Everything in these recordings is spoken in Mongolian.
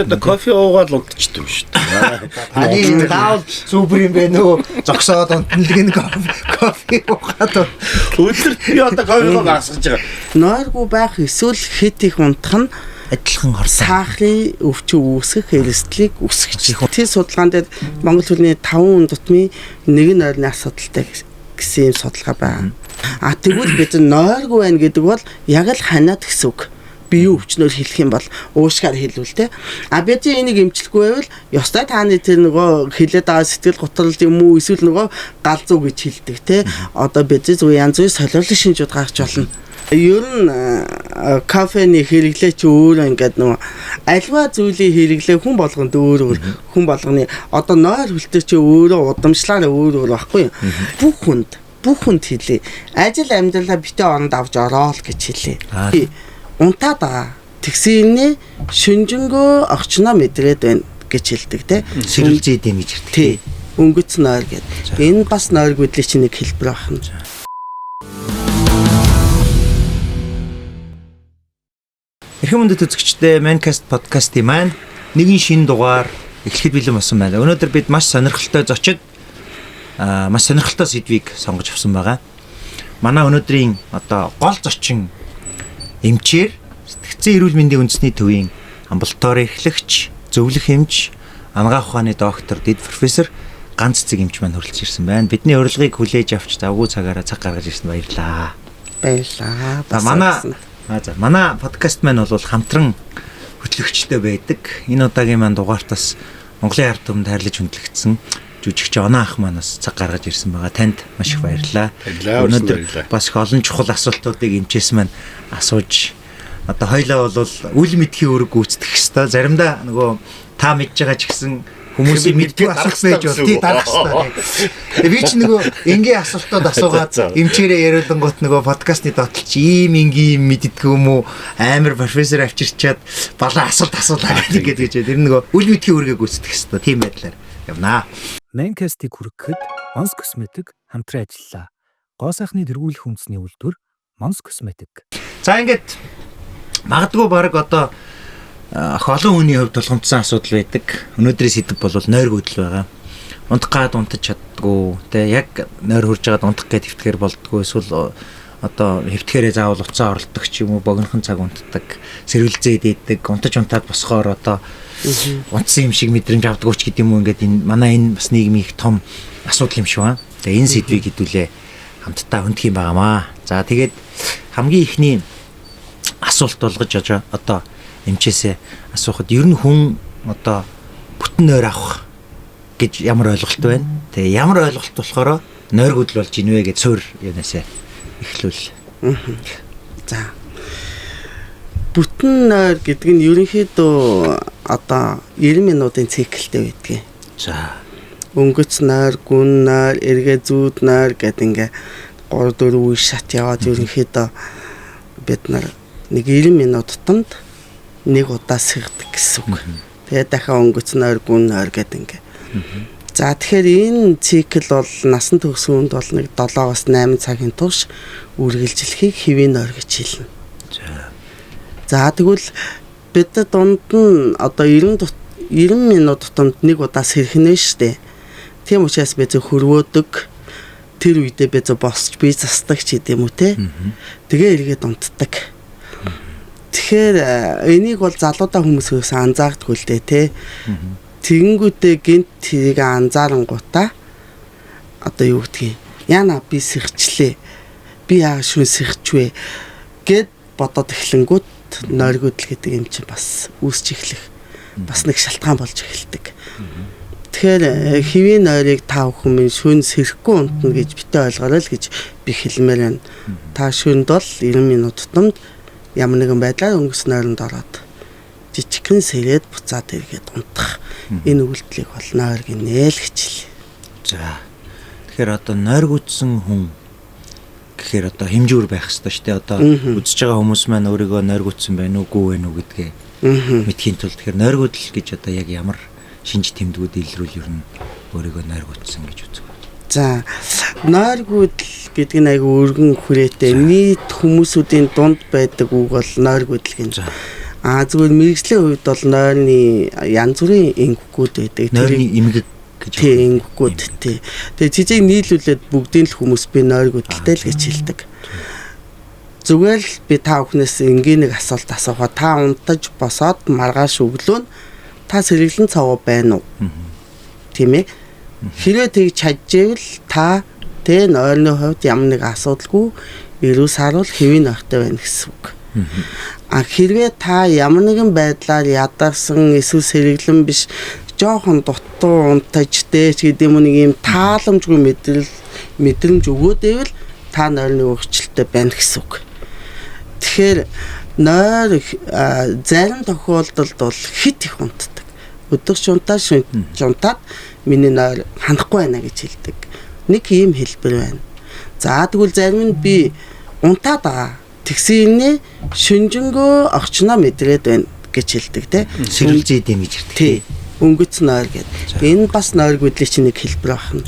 ч одоо кофе уугаад унтчихдаг шүү дээ. Таны даавал супер юм бэ нөө зогсоод унтнал кофе уугаад өдөрт би одоо кофего гасгаж байгаа. Нойргүй байх эсвэл хэд их унтах нь адилхан хорсон. Сахарын өвчин үүсгэх эрсдлийг үүсгэж. Тэр судалгаан дээр Монгол хүнний 5 дутмын нэг нь ойрны асуудалтай гэсэн юм судалгаа байна. Тэгвэл бид нойргүй байна гэдэг бол яг л ханиад гэсэн үг. Биеийн өвчнөөр хэлэх юм бол уушгаар хэлвэл те. Бид энийг эмчлэхгүй байвал ёстой таны тэр нөгөө хилээд байгаа сэтгэл готрол юм уу эсвэл нөгөө гал зүү гэж хэлдэг те. Одоо бид зөв янз бүрийн солиорлын шинжүүд гарч болно. Ер нь кофений хэрэглээ чи өөрөө ингээд нөгөө альва зүйлийн хэрэглээ хүн болгонд өөр хүн болгоны одоо нойр хүлтэй чи өөрөө удамшлаараа өөр байхгүй юу. Бүх хүнд хэлээ. Ажил амьдралаа битээ оронд авч ороо л гэж хэлээ. Унтаад байгаа. Тэгсэрний шүнжэнгөө орчноо мэдрээд байна гэж хэлдэг те. Сэрүүлзээд юм гэж хэлдэг. Тий. Өнгөц нойр гэдэг. Энэ бас нойр гүйдлийн чинь нэг хэлбэр байна. Эрхэм өндөд үзэгчдээ Mancast podcast-ийн маань нэгэн шинэ дугаар эхлэхэд бэлэн болсон байна. Өнөөдөр бид маш сонирхолтой зочид маш сонирхолтой сэдвийг сонгож авсан байгаа. Манай өнөөдрийн одоо гол зочин эмчээр сэтгцэн эрүүл мэндийн үндэсний төвийн амбулаторийн эрхлэгч, зөвлөх эмч, анагаах ухааны доктор, дэд профессор Ганц Цэг эмч маань хүрэлцэж ирсэн байна. Бидний урилгыг хүлээж авч завгүй цагаараа цаг гаргаж ирсэн баярлалаа. Баярлалаа. Манай подкаст маань бол хамтран хөтлөгчтэй байдаг. Энэ удаагийн маань дугаартаас Монголын ард түмэнд хайрлаж хүндлэгдсэн жүжигч Оноо ах манаас цаг гаргаж ирсэн байгаа. Танд маш их баярлалаа. Өнөөдөр бас их олон чухал асуултуудыг эмчээс маань асууж одоо хоёлаа бол үл мэдхийн үүрэг гүйцэтгэх хэвээр заримдаа нөгөө та мэдж байгаа ч гэсэн хүмүүсийн мэддэг асуулт байж бол тий дарах хэвээр. Би ч нөгөө энгийн асуултууд асуугаад эмчээрээ яриулангуут нөгөө подкастны дотор чи ийм энгийн мэддэггүй юм уу амар профессор авчирчаад балаа асуулаа гэдэг гэж тэр нөгөө үл мэдхийн үүрэг гүйцэтгэх хэвээр тийм байдлаар явнаа. Mancast-ийг хүргэхэд Mons Cosmetic хамтран ажиллалаа. Гоо сайхны тэргүүлэх үндэсний үйлдвэр Mons Cosmetic. За ингээд магадгүй баг одоо олон хүний хувьд болгоомжсон асуудал байдаг. Өнөөдрийн сэдв бол нойр гүйдэл байгаа. Унтах гад унтаж чаддгүй. Тэ яг нойр хурж байгаад унтах гээд хэвтгэхэр болдгоо. Эсвэл одоо хэвтгэхээрээ заавал уцаа оролдог ч юм уу богинохон цаг унтдаг. Сэрвэлзээд идэг. Унтаад босохоор одоо унтсан юм шиг мэдрэмж авдаг ч гэдэг юм уу. Ингээд энэ манай энэ бас нийгмийн их том асуудал юм шиг байна. Тэгээ энэ сэдвийг хэдүүлээ хамтдаа хөндөх юм байгаамаа. За тэгээд хамгийн ихний асуулт болгож одоо эмчээсээ асуухад ер нь хүн одоо бүтэн нойр авах гэж ямар ойлголт байна? Тэгээ ямар ойлголт болохоор нойр гүйдэл болж ийнвэ гэж суур юунасаа эхлүүл. За. Бүтэн нойр гэдэг нь ерөнхийдөө одоо 90 минутын циклтэй байдаг. За. Өнгөц нойр, гүн нойр, эргээ зүүд нойр гэдэг ингээ 3-4 үе шат яваад ерөнхийдөө бид нар нэг 90 минут тутамд нэг удаа сэрдэг гэсэн үг. Тэгээд дахиад өнгөц нойр, гүн нойр гэдэг ингээ. За тэгэхээр энэ цикл бол насан туршийн үнд бол нэг 7-8 цагийн турш үргэлжлэхийг хэвийн нойр гэж хэлнэ. За тэгвэл бид дунд нь одоо 90 минут тутамд нэг удаа сэрхнэ штэ. Тийм учраас бид хөрвөөдөг. Тэр үедээ бид босч бие застдаг ч гэдэм үү те. Тэгээ эргээд унтдаг. Тэгэхээр энийг бол залуудаа хүмүүсээс анзаардгүй л дээ те. Тэгэнгүүтээ гинт тэрийг анзаарангуудаа одоо юу гэдгийг яна би сэрчлээ. Би яа шүн сэрчвэ гэд бодоод эхлэнгүүт нойр гүйдэл гэдэг юм чинь бас үүсч эхлэх бас нэг шалтгаан болж эхэлдэг. Тэгэхээр хэвийн нойрыг та бүхэн шүн сэрэхгүй унтна гэж битээ ойлгоорой л гэж би хэлмээр байна. Та шүнд бол 90 минут тутамд ямар нэгэн байдлаар өнгөс нойронд ороод жижигхэн сэрээд буцаад эргээд унтах энэ үйлдэлийг бол нойр гинэ л гэж хэлээ. За. Тэгэхээр одоо нойр гүйдсэн хүн гэхээр одоо хэмжүүр байх хэрэгтэй шүү дээ. Одоо үзэж байгаа хүмүүс маань өөрийгөө нойр гүйдсэн байна уугүй байна уу гэдгээ мэдхийн тулд тэгэхээр нойр гүйдэл гэж одоо яг ямар шинж тэмдгүүд илрүүл ер нь өөрийгөө нойр гүйдсэн гэж үздэг. За нойр гүйдэл гэдэг нь айгүй өргөн хүрээтэй нийт хүмүүсүүдийн дунд байдаг үг бол нойр гүйдэл гэж. Зүгээр мэрэгжлийн хувьд бол нойрны янз бүрийн энгүүгүүд байдаг. Нойрны эмгэг гэж энгүүгүүд тий. Тэгээ цэцэг нийлүүлээд бүгдийн л хүмүүс би нойрг хөдөлтэй л гэж хэлдэг. Зүгээр л би та бүхнээс энгийн нэг асуулт асуугаа. Та унтаж босоод маргааш өглөө та сэргэлэн цаваа байна уу? Тийм ээ. Хэрвээ тэгж чадчихвэл та тэ нойрны хувьд ямар нэг асуудалгүй эрүү саруул хэвийн нойртой байна гэсэн үг. Хэрвээ та ямар нэгэн байдлаар ядарсан эсвэл сэргэлэн биш жоохон дутуу унтаж дээч гэдэг юм нэг юм тааламжгүй мэдрэмж өгөөдөөвэл та нойрны өөрчлөлттэй байна гэсэн үг. Тэгэхээр нойр зарим тохиолдолд бол хит их унтдаг. Өдөрч унтаад миний нойр ханахгүй байна гэж хэлдэг. Нэг ийм хэлбэр байна. За тэгвэл зарим нь би унтаад байгаа. Тэгсэнээ шүнжэнгөө орчноо мэдрээд байна гэж хэлдэг те. Сэргэлзээд юм гэж хэлдэг. Тий. Өнгөц нойр гэдэг. Энэ бас нойр гүйдлийн чинь нэг хэлбэр байна.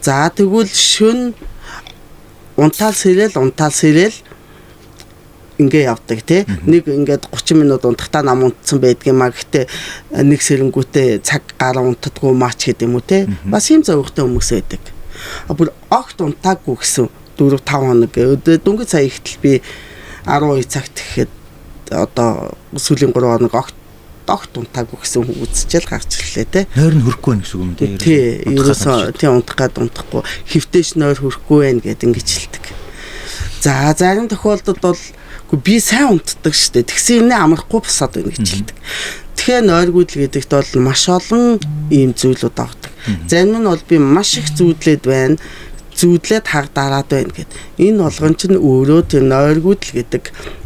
За тэгвэл шүн унтаал сэрэл ингээ явдаг те. Нэг ингээд 30 минут унтахтаа нам унтсан байдаг юм а. Гэхдээ нэг сэрэнгүүтээ цаг гараа унтдаггүй маач гэдэг юм уу те. Бас ийм зовгтой хүмүүс байдаг. Бүр огт унтаагүй гэсэн 4-5 хоног дөнгөж сая ихтэл би 12 цагт гэхэд одоо сүүлийн 3 хоног огт унтаагүй гэсэн үзчихэл гарч ирлээ те. Нойр нь хөрөхгүй байх гэсэн үг юм те. Тий, ерөөсөө тий унтах гад унтахгүй хөвтэйш нойр хөрөхгүй байх гэдэг ингэж хэлдэг. За зарим тохиолдолд бол би сайн унтдаг шүү дээ. Тэгсэн юмнээ амрахгүй босоод байна гэж хэлдэг. Тэгэхээр нойргүйдэл гэдэгт бол маш олон ийм зүйлүүд авдаг. Зарим нь бол би маш их зүүдлээд байна. Зүүдлээд хагдараад байна гэд. Энэ болгон чинь өөрөө тэр нойргүйдэл гэдэг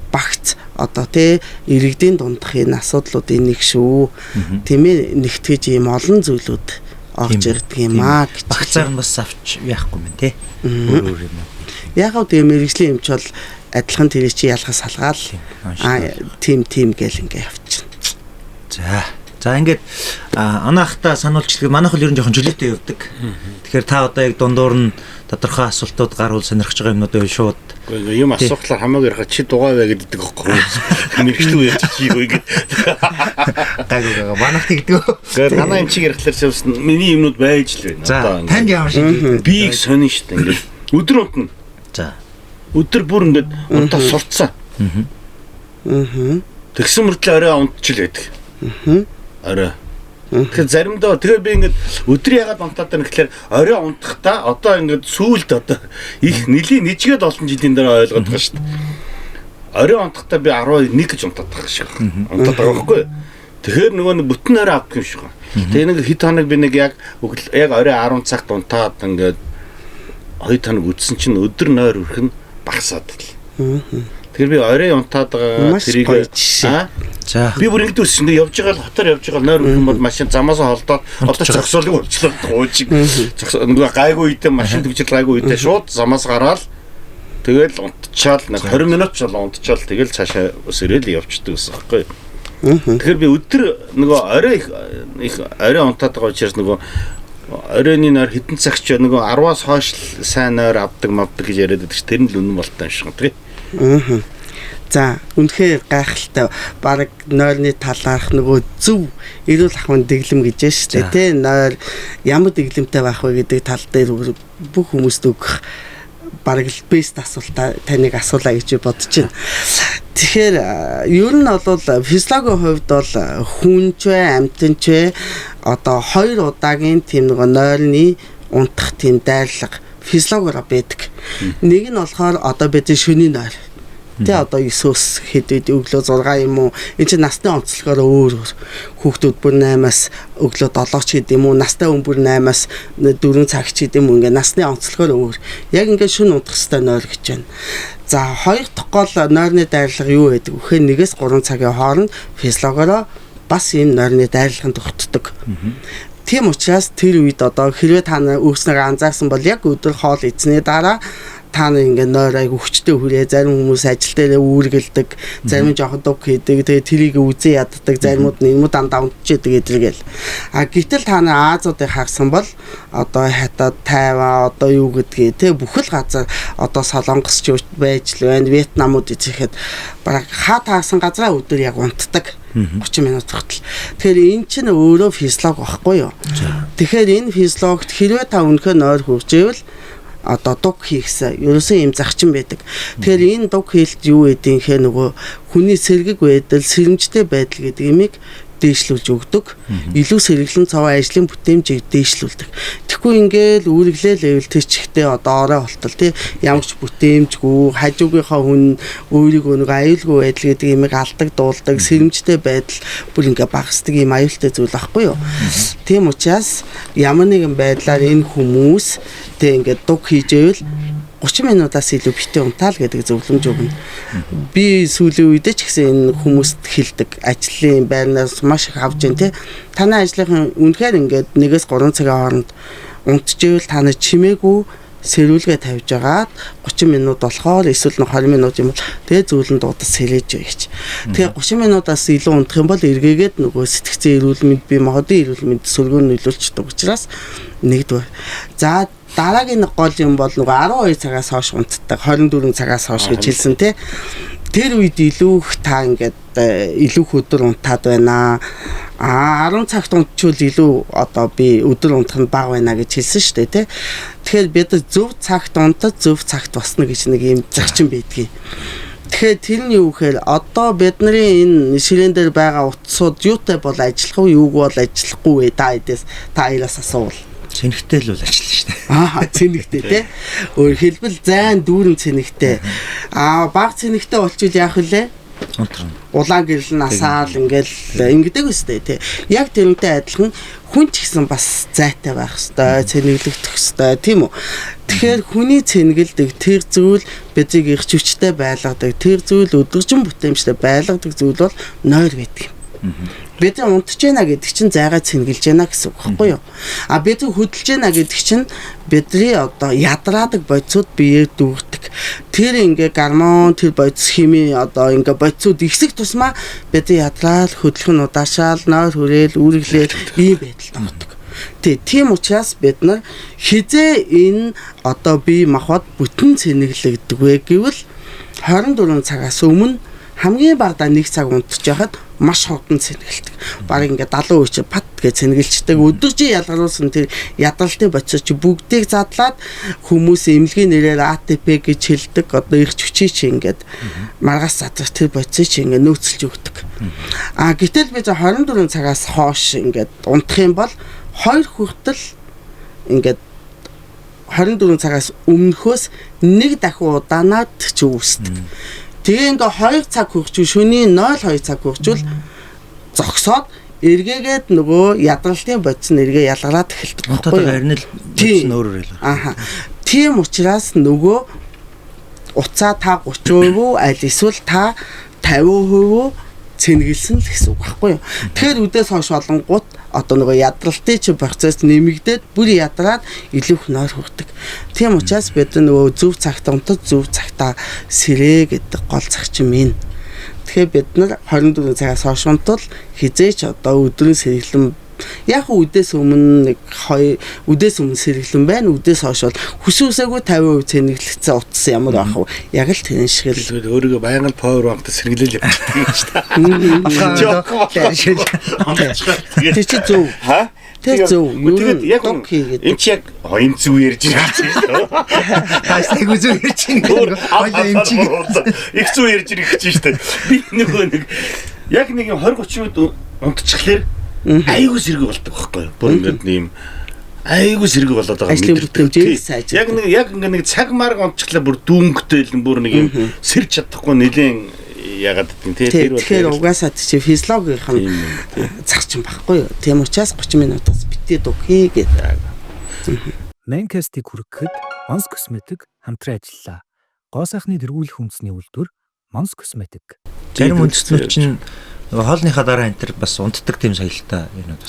багц одоо тий иргэдийн дундах энэ асуудлуудын нэг шүү. Тийм ээ нэгтгэж ийм олон зүйлүүд орж ирдэг юм аа гэж. Багцаар нь бас авч яахгүй мэн тий. Өөр юм. Яг гоо тийм мэрэгжлийн эмч бол адилхан тэр чи ялгаас салгаал тийм гэл ингээ явчихна. За ингээд анаахта сануулчлага манайх л ер нь жоохон чөлөөтэй явдаг. Тэгэхээр та одоо яг дундуур нь тодорхой асуултууд гарвал сонирхож байгаа юмнуудыг шууд юм асуухлаар хамаагүй ярих чи дугаа бай гэдэг байхгүй. Мэргэжлүү яаж чи юу ингэ. гайгаа манайх тэгдэг. Тэгэхээр манай энэ чиг ярихлаар ч миний юмнууд байж л байна. Одоо танд ямар шиг би их сонин шүү дээ ингээд өдөр унтна. За өдөр бүр ингээд унтаа сурцсан. Тэгсэн мөртлөө орой унтчил байдаг. Орой. Тэгэхээр заримдаа тэгээ би ингээд өдөр ягаад унтаад байна гэхээр орой унтахдаа одоо ингээд сүүлд одоо их нэлийн нэжгээд олон жилийн дараа ойлгоод байгаа шүү дээ. Орой унтахдаа би 11 гэж унтаад байгаа шиг. Унтаад байгаа байхгүй. Тэгэхээр нөгөө нэг бүтэн орой авдаг юм шиг байна. Тэгээ нэг хэд хоног би нэг яг орой 10 цагт унтаад ингээд 2 хоног үдсэн чинь өдөр нойр өрх нь багасаад л. Тэгэхээр би орой унтаад байгаа тэрийг за би бүр ингэдэг үсэндээ явж байгаа л хотоор явж байгаа нойр өрх юм бол машин замаас холдоод одоо зогсоолыг уучлаад ууж нөгөө гайгүй үедээ машин төгжил гайгүй үедээ шууд замаас гараад тэгэл унтчаал нэг 20 минут ч бол унтчаал тэгэл цаашаа өсөрөөл явчихдаг гэсэн байхгүй. Тэгэхээр би өдөр нөгөө орой унтаад байгаа учраас нөгөө оройны нойр хитэн цагч нөгөө 10-аас хойш сайн нойр авдаг гэж яриад байдаг ч тэр нь л үнэн болтой юм шиг тийм. За үнэхээр гайхалтай баг нойрны талаарх нөгөө зөв эрүүл ахуйн дэглэм гэж байна шүү дээ тий. Нойр ямар дэглэмтэй байх вэ гэдэг тал дээр бүх хүмүүст өгөх баг л бест асуулт таныг асуулаа гэж бодож байна. Тэгэхээр ер нь бол физиологийн хувьд бол хүнч вэ амьтанч вэ одоо 2 удаагийн тийм нэг нойрны унтах тийм дайрлага физиологиор байдаг. Нэг нь болохоор одоо бид шөнийн нойр. Тэ одоо 9-өөс хэд өглөө 6 юм уу? Энд чинь насны онцлогоор өөр. Хүүхдүүд бүр 8-аас өглөө 7 ч гэдэг юм уу? Настай хүн бүр 8-аас 4 цаг ч гэдэг юм уу? Ингээ насны онцлогоор өөр. Яг ингээ шөнө унтах хэвээр нойр гэж байна. За хоёр дахь гол нойрны дайрлага юу байдаг вэ? Үхээр 1-ээс 3 цагийн хооронд физиологиороо бас ийм нойрны дайрлаганд тогтдог. Тийм учраас тэр үед одоо хэрвээ та өөрснөө анзаарсан бол яг өдөр хоол идсний дараа та нар ингээ нойр айгу хүчтэй хүрээ, зарим хүмүүс ажил дээр үүргэлдэг, зарим жоохон дуг хийдэг, тэгээ тэрийг үзээ яддаг, заримуд нь юм дандаа унтчихдаг эдэргээл. Гэтэл та нар Азуудыг харсан бол одоо Хятад, Тайван одоо юу гэдгийг те бүхэл газар одоо Солонгос ч байж л байна, Вьетнамууд ихэхэд бараг хаа таасан газраа өдөр яг унтдаг 30 минут хүртэл. Тэгэхээр энэ чинь өөрөө физиолог байхгүй юу? Тэгэхээр энэ физиологт хэрвээ та өнөхөө нойр хүрж ивэл одоо дуг хийхсэн ерөөсөө юм зарчим байдаг. Тэгэхээр энэ дуг хийлт юу гэдэг юм нөгөө хүний сэргэг байдал, сэрэмжтэй байдал гэдэг имийг дээшлүүлж өгдөг. Илүү сэргэлэн цаваа ажлын бүтээмжийг дээшлүүлдэг. Тэгэхгүй ингээл үүрглээ левел төчхтэй одоо орой болтол тий ямар ч бүтээмжгүй хажуугийнхаа хүн өөрийгөө нэг аюулгүй байдал гэдэг имийг алдаг дуулдаг сэрэмжтэй байдал бүр ингээ багасдаг юм аюултай зүйл байхгүй юу. Тийм учраас ямар нэгэн байдлаар энэ хүмүүс тий ингээ дуг хийж ивэл 30 минутаас илүү битээ унтаал гэдэг зөвлөмж өгнө. Би сүүлийн үедээ ч гэсэн энэ хүмүүст хэлдэг. Ажлын байрнаас маш их авч जैन тий. Танай ажлынхан үнэхээр ингээд 1-3 цагийн хооронд унтчихвэл та нар чимээгүй сэрүүлгээ тавьж агаад 30 минут болохоор эсвэл 20 минут юм бол тэгээ зөөлөн дуудаж сэрэж бай гэж. Тэгээ 30 минутаас илүү унтах юм бол эргээгээд нөгөө сэтгцэн эрүүл мэнд би модын эрүүл мэнд сөргөөр нөлөөлчдөг учраас нэгдүгээр. За дараагийн гол юм бол нөгөө 12 цагаас хойш унтдаг 24 цагаас хойш гэж хэлсэн тий. Тэр үед илүү их та ингээд илүү их өдөр унтаад байна. 10 цагт унтчихвал илүү одоо би өдөр унтах нь бага байна гэж хэлсэн шүү дээ тий. Тэгэхээр бид зөв цагт унтаж зөв цагт босно гэж нэг юм зарчим байдгийг. Тэгэхээр тэр нь юу гэхээр одоо бидний энэ ширээн дээр байгаа утсууд юутай бол ажиллах уу, юуг бол ажиллахгүй вэ? Та эдээс та аялаас асуувал. Цэнэгтэй л бол ажиллана шүү дээ. Цэнэгтэй тий. Өөр хэлбэл зайн дүүрэн цэнэгтэй. Баг цэнэгтэй болчихвол яах вүлээ? Улаан гэрэл насаал ингээл ингэдэг үстэй тий. Яг тэрнтэй адилхан хүн ч гэсэн бас зайтай байх ёстой, цэнэглэгдэх ёстой тийм үү? Тэгэхээр хүний цэнгэлдэг тэр зүйл бидийг их хүчтэй байлгадаг, тэр зүйл өдөржин бүтээмжтэй байлгадаг зүйл бол нойр байдаг юм. Бид унтж яана гэдэг чинь зайгаа цэнгэлж яана гэсэн үг байхгүй юу? Бид хөдөлж яана гэдэг чинь бидний одоо ядраадаг бодисууд биеэ дүүрдэг. Тэр ингээ гормон, тэр бодис хими одоо ингээ бодисууд ихсэх тусмаа бидний ядраал, хөдөлгөх нь удаашаал, нойр хүрээл, үүргэлэл ийм байдалд ордог. Тийм учраас бид нар хизээ энэ одоо бие махбод бүтэн цэнэглэгдэг вэ гэвэл 24 цагаас өмнө хамгийн багадаа 1 цаг унтж яхад маш хурдан цэнгэлдэг. Бараг ингээ 70% чи пат гэж цэнгэлждэг. Өдөржин ялгаруулсан тэр ядралтын бодис чи бүгдийг задлаад хүмүүс эмнэлгийн нэрээр ATP гэж хэлдэг. Одоо их хүчий чи ингээд маргаас задрах тэр бодисыг чи ингээ нөөцлж өгдөг. Гэтэл би 24 цагаас хойш ингээд унтах юм бол 2 хүртэл ингээд 24 цагаас өмнөхөөс 1 дахин удаанаад ч үүсдэг. Тэгээ ингээ 2 цаг хөрчүүл шөнийн 02 цаг хөрчүүл зогсоод эргээгээд нөгөө ядралтын бодис нь эргээ ялгараад эхэлдэг. Одоо харин л бодис нь өөрөөр хэлээ. Тийм учраас нөгөө уцаа та 30% аль эсвэл та 50% цэнгэлсэн л гэсэн үг байхгүй юу. Тэгэхээр үдээс хойш олонгууд одоо нөгөө ядралтын чи процесс нэмэгдээд бүр ядраад илүү их нойр хүрдэг. Тийм учраас бид нөгөө зөв цагт унтаж зөв цагтаа сэрээ гэдэг гол зарчим юм. Тэгэхээр бид нар 24 цагаас хойш унтвал хизээч одоо өдрийн сэргэлэн яг үдээс өмнө нэг 2 үдээс өмнө сэргэлэн байна. Үдээс хойш бол хүсүүсээгүй 50% цэнэглэгдсэн утас ямар байх вэ? Яг л тэрэн шиг л өөрийгөө байнга power bank-тай сэргэлэл явдаг юм шүү дээ. Тэр чи зөв. Тэр зөв. Тэгээд яг энэ чи яг хоёрын зүг ярьж байгаа юм шүү дээ. Хасдаг үзүү ярьж байна. Хоёул юм чи их зүг ярьж байгаа юм шүү дээ. Би нөгөө нэг яг нэг 20-30 минут унтчихлаар айгуу сэрэг болдог байхгүй юу? Бүр ингээд нэм айгуу сэрэг болоод байгаа ажлын бүтээмжийг сайж. Яг ингээд нэг цаг марг унтчихлаа бүр дүүнгтэй л бүр нэг юм сэрж чадахгүй нэлээд ягаад гэдэг тийм тэр бол тэгэхээр угаасаа чи физиологийн зарчим байхгүй юу? Тийм учраас 30 минутаас битээ дуг хийгээд. Maincast-ийг хүргэхэд Mons Cosmetic хамтран ажиллаа. Гоо сайхны тэргүүлэх үндэсний үйлдвэр Mons Cosmetic. Зарим үндэстнүүд чинь Нөгөө хоолныхаа дараа энэ төр бас унтдаг тийм соёлтой юм уу?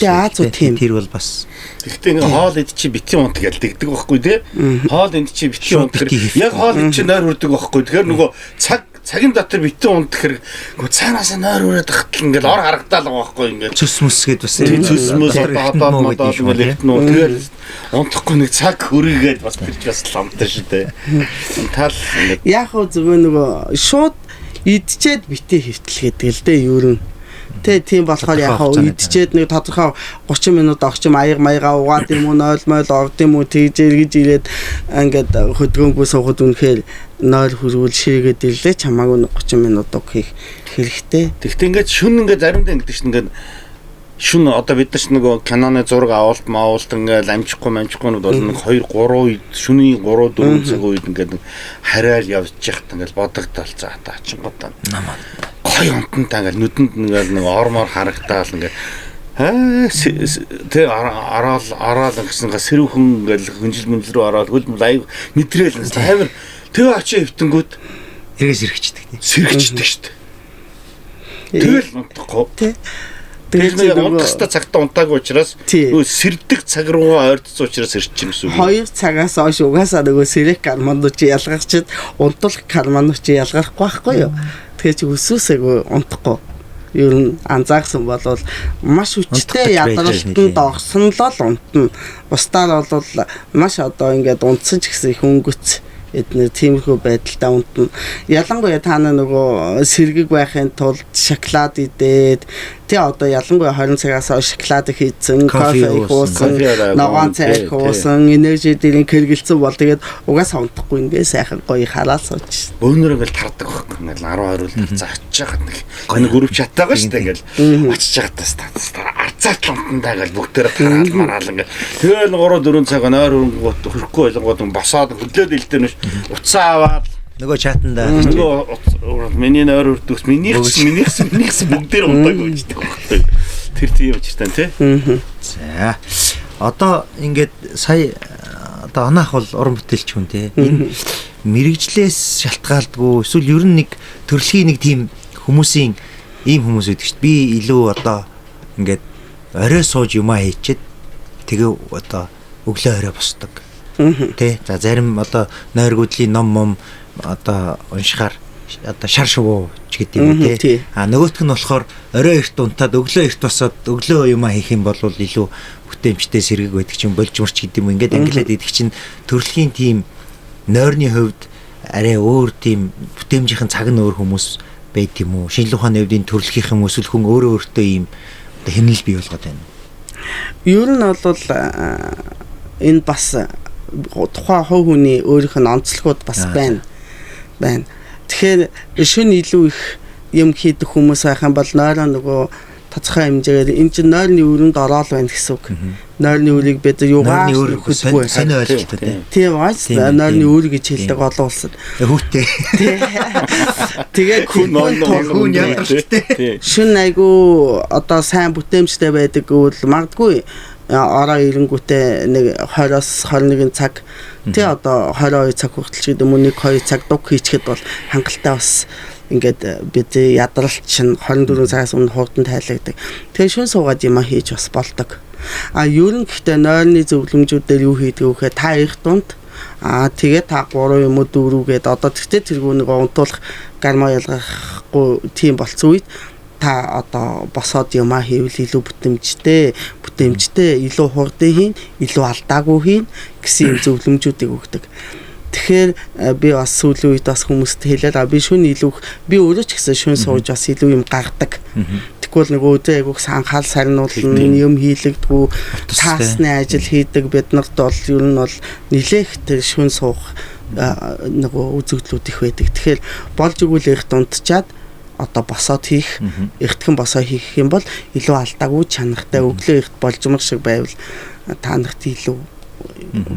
Тэр бол бас. Гэхдээ нэг хоол эд чи битгий унт гэж дэгдэг байхгүй тий. Хоол энд чи битгий унт гэхээр яг хоол эд чи нойр хүрдэг байхгүй. Тэгэхээр нөгөө цагийн дотор битгий унт гэхээр цаанаасаа нойр хүрээд ахтал ингээл ор харагдаал байгаа байхгүй ингээд. Цөс мэс гээд бас цөс мэс одоо ингээл нөө тэгэл унтахгүй нэг цаг хүрээгээд бас тэрч бас ламтай шүү дээ. Тал яг хөө зөвхөн нөгөө шууд идчихэд битээ хөвтөл гэдэг л дээ юу юм. Тийм болохоор яг идчихэд нэг тодорхой 30 минут огчим маяга угаад юм уу нойл орд юм уу тэгж эргэж ирээд ингээд хөдгөөнгөө суугаад үнэхээр нойр хөрвөл ширгээд ирлээ чамаагүй 30 минут хийх хэрэгтэй. Тэгтээ ингээд шүн ингээд заримдаа ингэдэг шин ингээд шүн одоо бид нар ч нөгөө киноны зураг авалт ингээд амжихгүй бол нэг 2 3 үед шүний 3 4 цаг үед ингээд хараал явж яхад ингээд бодогдол за та ачингуудаа намаа гой онтонтой ингээд нүдэнд ингээд нэг ормоор харагдаал ингээд тэ араал гэсэн сэрүүхэн ингээд хөнжил мөнжил рүү ороод хөл аяг мэдрээл амар тэгээ очиж хөвтөнгүүд эргэж сэрэгчдэг шүү дээ. Тэгэл унтахгүй. Тэгээд унтахста цагтаа унтаагүй учраас нөгөө сэрдэг цаг руугаа ойртсон учраас ирчих гэсэн үг. 2 цагаас хойш угаасаа нөгөө сэрэх карманууд чи ялгарчихэд унтуулах карманууд чи ялгарахгүй байхгүй юу? Тэгэхээр чи өсөөсөө унтахгүй. Ер нь анзаарсан бол маш хүчтэй ядралтанд орсон л унтна. Бусдаар бол маш одоо ингээд унтсан ч гэсэн их өнгөц эдгээр тиймэрхүү байдалтай унтна. Ялангуяа та нөгөө сэргэг байхын тулд шоколад идээд тий одоо ялангуяа 20 цагаас хойш шоколад хийцэн, кофе уусан, ногоон цай уусан, энержи дэрийн хэрэгэлцэн бол тэгээд угаасаа унтахгүй ингээ сайхан гоё халаал сууж. Бөөнөр ингээл тардаг байхгүй ингээл 10 20 за очиж хаад нэг гоо нэг өрөв чатаагаа шүү дээ ингээл очиж хаад тастаа арцаат унтандаа ингээл бүгдээр тараал мараал ингээл тэгэл 3 4 цаг нойр хөрөнгөт хөрөхгүй байлгоод босоод хөдлөөд илтэнэш уцаа аваад нөгөө чатанда нөгөө миний нойр өрдөгс минийхс бүгдээр унтаагүй гэж байна. Тэр тийм учиртай тий. За. Одоо ингээд сая одоо анаах бол уран бүтээлч хүн тий. Энэ мэрэгжлээс шалтгаалдгүй эсвэл ер нь нэг төрөлхийн нэг тийм хүмүүсийн ийм хүмүүс байдаг шүү дээ. Би илүү одоо ингээд орой сууж юмаа хийчихэд тэгээ одоо өглөө орой босдог. Тэ за зарим одоо нойргуудлын ном одоо уншихаар одоо шар шувуу ч гэдэг юм тий. Нөгөөх нь болохоор орой эрт унтаад өглөө эрт босоод өглөө юмаа хийх юм бол илүү бүтээмжтэй сэргэг байдаг чинь болжморч гэдэг юм. Ингээд ангилаад идэх чинь төрөлхийн тийм нойрны хувьд арай өөр тийм бүтээмжийн цаг нь өөр хүмүүс байд юм уу? Шинжлэх ухааны хувьд энэ төрөлхийн юм эсвэл хүн өөрөө өөртөө ийм одоо хэмнэл бий болгоод байна. Ер нь бол энэ бас тухайн хувь хүний өөрийнх нь онцлогуд бас байна. Тэгэхээр шөнө илүү их юм хийдэг хүмүүс байх юм бол нойроо нөгөө тодорхой хэмжээгээр энэ чинь нойрны өрөнд ороод байна гэсэн үг. Нойрны өрийг бид юугаар хөдөлгөө сайн ойлголттой. Тийм бац нойрны өр гэж хэлдэг олон улсад. Хүүтэй. Тэгээ хүн ядарчтэй. Шөнө айгу одоо сайн бүтээмжтэй байдаг гэвэл магадгүй ороо ирэнгүүтээ нэг 20-оос 21 цаг тий одоо 22 цаг хүртэл ч гэдэг юм уу 1-2 цаг дуг хийчихэд бол хангалттай бас ингээд бид ядралт чинь 24 цагаас өмнө хурдан тайлагддаг. Тэгээ шүн суугаад юм хийж бас болдог. Ер нь гэхдээ нойрны зөвлөмжүүдээр юу хийдэг вэ гэхээр та их дунд тэгээ та 3 юм уу 4 гээд одоо тэгтээ тэргүү нэг унтуулах гарма ялгахгүй тийм болцсон үед та одоо босоод юмаа хийвэл илүү бүтээмжтэй илүү хурдан хийн, илүү алдаагүй хийн гэсэн зөвлөмжүүдийг өгдөг. Тэгэхээр би бас сүүлийн үед бас хүмүүст хэлээд би шөнө илүү би өөрөө ч гэсэн шөнө сууж бас илүү юм гаргадаг. Тэгвэл нэг өөдөө айгуух анхаал сарниулна юм хийлэгдэггүй таасны ажил хийдэг биднэрт бол ер нь бол нилээх тэр шөнө суух нөгөө үзэгдлүүд их байдаг. Тэгэхээр болж игүүл их дунтчаад одоо босоод хийх, эртхэн босоо хийх юм бол илүү алдаагүй чанартай өглөө эрт болжмор шиг байвал та нарт илүү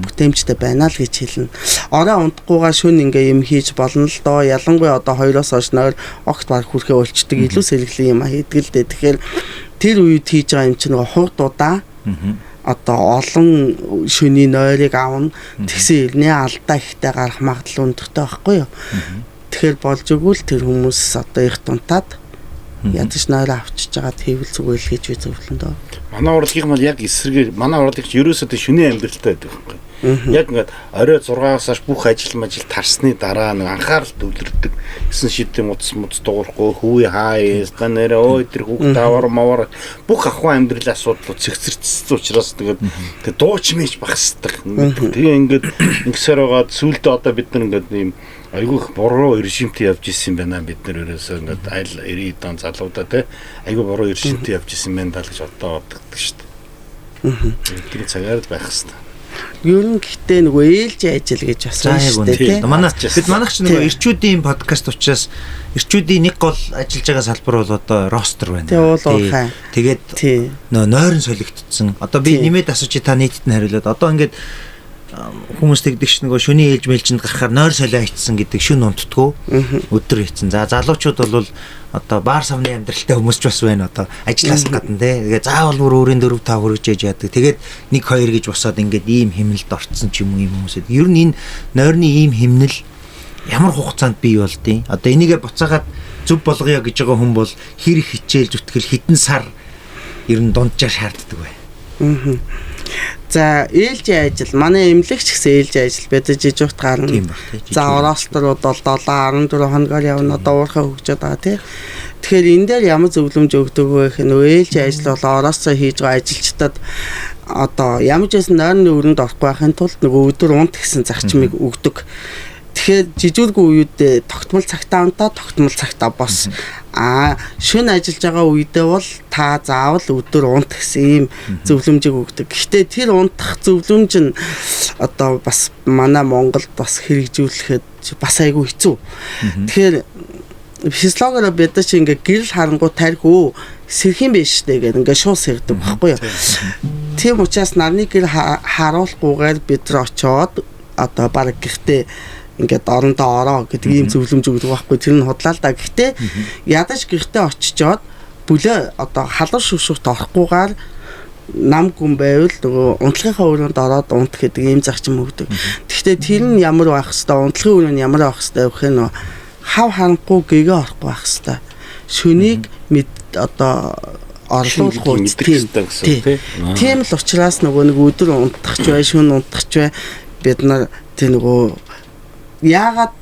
бүтээмжтэй байна л гэж хэлнэ. Орой унтахгүйгаа шөнө ингээ юм хийж болно л доо. Ялангуяа одоо 2-оос хойш нойр огт баг хүрхээ болчдөг илүү сэргэлэн юм хийдэг л дээ. Тэгэхээр тэр үед хийж байгаа юм чинь нөгөө хурд удаа одоо олон шөний нойрыг авна. Тэгсэн ирнэ алдаа ихтэй гарах магадлал өндөртэй байхгүй юу? Тэгэхээр болж игүүл тэр хүмүүс одоо их дунтаад Ядаж нойроо авчиж байгаа тэвэл зүгээр л гэж би зөвлөндөө. Манай урлагийнх бол яг эсрэгээр манай урлагч ерөөсөө шөнийн амьдралтай байдаг байхгүй. Яг ингээд орой 6-аас хойш бүх ажил тарсны дараа нэг анхаарал төвлөрдөг. Гэсэн шийдэл муц дуурахгүй хүү хаа станараа ой тэр хүүхд тавар мавар бүх ахуй амьдралын асуудлууд цэгцэрчсэн учраас тэгээд дууч мэж багсдаг. Тэгээ ингээд ингэсээр байгаа сүүлдээ одоо бид нар ингээд ийм айгүйх буруу режимтэй явж исэн байна бид нар ерөөсөө ингээд айл 90 он залуудаа те айгүй буруу режимтэй явж исэн байна даа гэж одоо боддог шүү дээ. Тэр цагаар байх хэвээр. Ер нь гэхдээ нөгөө ээлж ажил гэж бас байна шүү дээ тийм. Манайх ч нөгөө эрчүүдийн подкаст учраас эрчүүдийн нэг гол ажиллаж байгаа салбар бол одоо ростер байна. Тэгээд нөгөө нойрон солигдсон. Одоо би нэмээд асууж та нийтэд нь хариулаад одоо ингээд хүмүүс тэгдэг ш нөгөө шөнийн ээлж мэлжинд гарахаар нойр солио хийцэн гэдэг шүн унтдаггүй өдөр хийцэн. За залуучууд бол одоо баар савны амьдралтай хүмүүс ч бас байна одоо ажиллаас гадна те. Тэгээ заавал бүр өөрийн 4 5 хөрөж яж яадаг. Тэгээд 1 2 гэж босоод ингээд ийм хэмнэлд орцсон ч юм уу юм хүмүүсэд. Ер нь энэ нойрны ийм хэмнэл ямар хугацаанд бий болдیں۔ Одоо энийгээ буцаагаад зөв болгоё гэж байгаа хүн бол хэр их хичээл зүтгэл хитэн сар ер нь дунджаар шаарддаг бай. За ээлж ажил манай эмнэлэгч гэсэн ээлж ажил байдаг жижигт гарна. За оролцоорууд бол 7 14 хоногор явна одоо уурхаа хөгжөөд байгаа тий. Тэгэхээр энэ дээр ямар зөвлөмж өгдөг вэ гэх нь ээлж ажил бол оролцоо хийж байгаа ажилчдад одоо ямар ч байсан нойрны өрөнд орохгүй байхын тулд нөгөө өдөр унт гэсэн зарчмыг өгдөг. Тэгэхээр жижигхэн үеүдээ тогтмол цагтаа унтаа тогтмол цагтаа бос. Шөнө ажиллаж байгаа үедээ бол та заавал өдөр унт гэсэн ийм зөвлөмжийг өгдөг. Гэхдээ тэр унтах зөвлөмж нь одоо бас манай Монголд бас хэрэгжүүлэхэд бас айгүй хэцүү. Тэгэхээр физиологиороо бид нар чи ингээ гэрэл харангуй тарих сэрхэн биш штэ гэдэг ингээ шууд сэрдэг байхгүй юу. Тийм учраас нарны гэр харуулахгүйгээр бид нар очоод одоо баг гихтээ ингээд орондоо ороо гэдэг ийм зөвлөмж өгдөг байхгүй. Тэр нь худлаа л да. Гэхдээ ядаж гэртээ очичоод бүлээ одоо халуун шүшүүрт орохгүйгээр нам гүн байвал нөгөө унтлагынхаа өрөөнд ороод унт гэдэг ийм зарчим өгдөг. Гэхдээ тэр нь ямар байх хэвээр унтлагын өрөөнд ямар байх хэвээр гэх нь хав харанхгүй гэгээ орохгүй байх хэвээр. Шөнийг одоо орлуулах үү тийм л учраас нөгөө нэг өдөр унтахч бай шөнө унтахч бай бид нар тэр нөгөө яагаад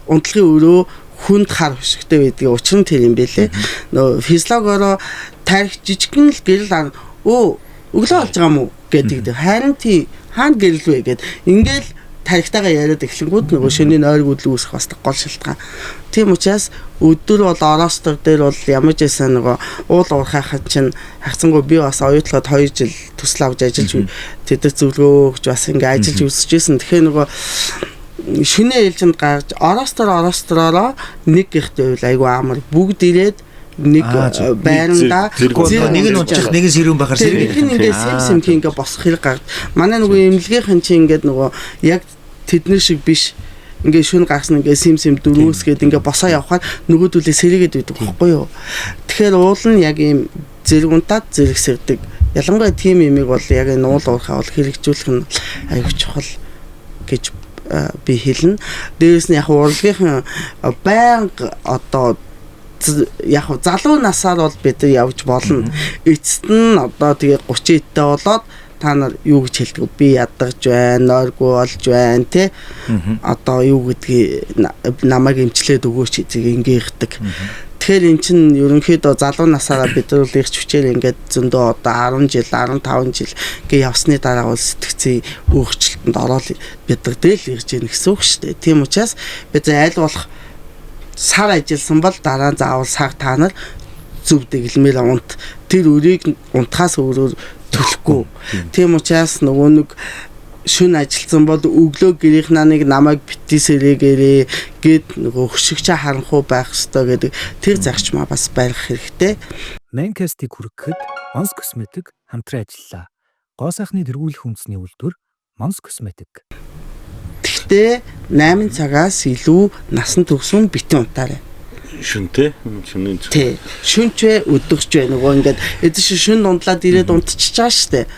унтлагын өрөө хүнд хар хөшигтэй байдгийг учир нь тэр юм бэлээ. Нөө физиологиороо тарих жижигхэн л гэрэл өглөө болж байгаа юм уу гэдэг. Харин тий хаана гэрэл вэ гэд ингээл тарихтайгаа яриад эхлэнгүүд нөгөө шөнийн ойрог үдлэг үүсэх бас гол шалтгаан. Тийм учраас өдөр бол оростор дээр бол ямар ч байсан нөгөө уул уурхайхад чинь хагцангуй би бас оюутлахад 2 жил төсөл авч ажиллаж тэд зөвлөгөө өгч бас ингээ ажиллаж өсөж исэн. Тэгэхээр нөгөө шөнийн ээлжинд гарч оростороороо нэг гихтэй үйл айгу амар бүгд ирээд нэг байранда нэг нь унчих нэг нь сэрүүн байхаар сэргэн ингээ сэм ингээ босох хэрэг гард. Манай нөгөө эмнэлгийнхэн чинь ингээд нөгөө яг тэднэр шиг биш ингээ шүн гарсан ингээ сэм дөрөөс гээд ингээ босоо явхаар нөгөөдөлөө сэргээд байдаг байхгүй юу. Тэгэхээр уул нь яг ийм зэрэг унтаад зэрэг сэрдэг. Ялангуяа тийм имийг бол яг энэ уул уурхаа бол хэрэгжүүлэх нь аюул чухал гэж би хэлнэ. Дээрээс нь яг урлагийнхан байнга одоо яг залуу насаар бол бид явж болно. Эцэст нь одоо тэгээ 30 эдтэй болоод та нар юу гэж хэлдэг би ядагж байна, нойргүй болж байна тий. Одоо юу гэдгийг намайг эмчлээд өгөөч эцэг ингээ ихдэг. Тэгэхээр эн чинь ерөнхийдөө залуу насаараа бид нар их хүчээр ингээд зөндөө одоо 10 жил 15 жил гээ явсны дараа бол сэтгцийн өөрчлөлтөнд ороод бид нар дээл ирж яах гэсэн үг шүү дээ. Тийм учраас бид аль болох сар ажилласан бол дараа нь заавал сар та нар зөв дэглэмээр унт тэр өрийг унтахаас өөрөөр төлөхгүй. Тийм учраас нөгөө нэг шүн ажилтсан бол өглөө гэрийнхнаа нэг намайг битээсэрэгээрээ гэд нөгөө хөшигчээ харанхуй байх ёстой гэдэг тэр зарчмаа бас барих хэрэгтэй. Манкастыг хүргэхэд Монс Косметик хамтран ажиллаа. Гоо сайхны тэргүүлэх үндэсний үйлдвэр Монс Косметик. Гэхдээ 8 цагаас илүү насан турш битэн унтаарай. Шүнтэй шүнэн тий шүнчээ өдөрч нөгөө ингээд эдэж шүн унтлаад ирээд унтчихж байгаа штэ.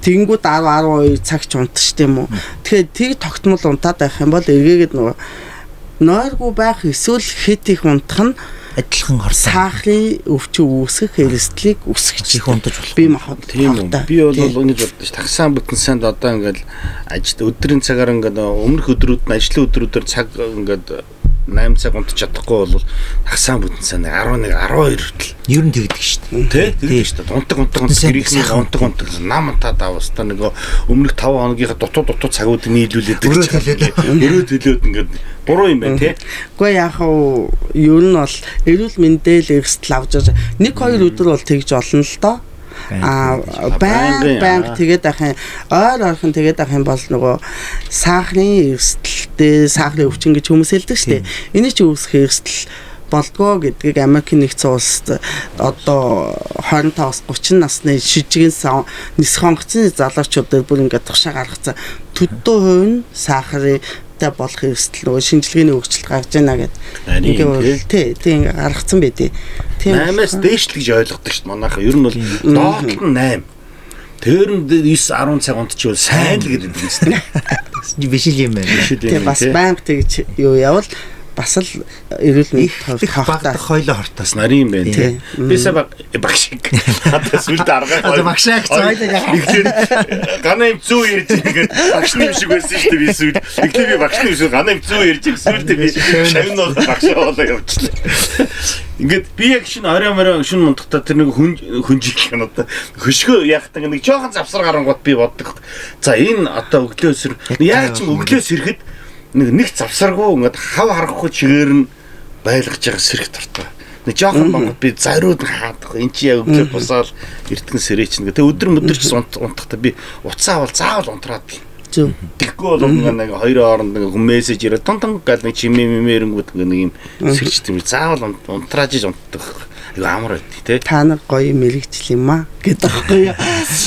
Тэнгүүд 10 12 цаг ч унтчих тийм үү. Тэгэхээр тэг тогтмол унтаад байх юм бол эргээгээд нөгөө нойргүй байх эсвэл хэд их унтах нь адилхан хорсон. Сахарын өвчин үүсгэх эрсдлийг үсгэж их унтаж болох. бие махбод Тийм үү. Би бол ингэж боддоо ш. Тагсаан бүтэн санд одоо ингээд өдрийн цагаар ингээд өмнөх өдрүүд нь ажлын өдрүүдээр цаг ингээд 8 цаг унтаж чадахгүй бол тагсаан бүтэн санд 11 12 хүртэл Ер нь тэгдэг шүү дээ. тэгдэг шүү дээ. Унтаг гэрийнх нам таа давстаа нөгөө өмнөх 5 хоногийнхаа дутуу цагуудыг нийлүүлээд өрөө төлөөд ингээд буруу юм байна тий. Гэхдээ яг юу нь бол эрүүл мэндэл эрсдэл авч байгаа. 1-2 өдөр бол тэгж олно л доо. Банк тэгээд ахын ойрхон тэгээд ахын бол нөгөө сахарын эрсдэлтэй сахарын өвчин гэж хүмүүс хэлдэг шүү дээ. Энэ чинь үүсэх эрсдэл болдгоо гэдгийг Америкийн нэгдсэн улсад одоо 25-30 насны шижигэн нис хонгоцны залуучуудад бүр ингээд тушаа гаргацсан. Төдөө хувь нь сахарын болох эрсдэл нөгөө шинжилгээний хөгжилт гарч байна гэдэг. Ингээд тийм гаргацсан байдیں۔ Тийм 8-аас дээш л гэж ойлгодог шүү дээ. Манайха ер нь бол доотлол нь 8. Тэр нь 9-10 цаг унтчихвол сайн л гэдэг юм шүү дээ. Биш л юм байна. Тийм бас банк тэгж юу явал бас л эрүүл мэндийн багтах хойлоо хортоос нарийн юм байна тий. Бисаа багш. Хатаа сүлд аргаа. Одоо багшаа гэж хойлоо гана юм зүү ярьж ингээд багшны юм шиг байсан шүү дээ би сүлд. Эхлээ би багшны юм шиг гана юм зүү ярьж сүлдээ би шавнаа багшаа болоо явчихлаа. Ингээд би яг шинэ орой шинэ мундахта тэр нэг хүнжих юм одоо хөшгөө яахтаа нэг жоохон завсар гарангууд би боддог. За энэ одоо өглөөс яаж ч өглөөс ирэхэд нэг завсаргүй ингээд хав харахгүй чигээр нь байлгаж байгаа сэрэг дуртай. Нэг жоохон бангууд би зариуд хаадаг. Энд чи яг өглөө босаал эртгэн сэрээч нэг. Тэгээ өдөр ч унтахдаа би уцаа бол заавал унтраад л. Тэгэхгүй бол нэг хоёрын хооронд нэг мессеж ирээд тон гал нэг чимээрэнгүүд нэг юм сэрчтэй заавал унтрааж унтдаг. Айгу амар байт тий. Та нар гоё мэрэгжил юм аа гэдэг байхгүй юу?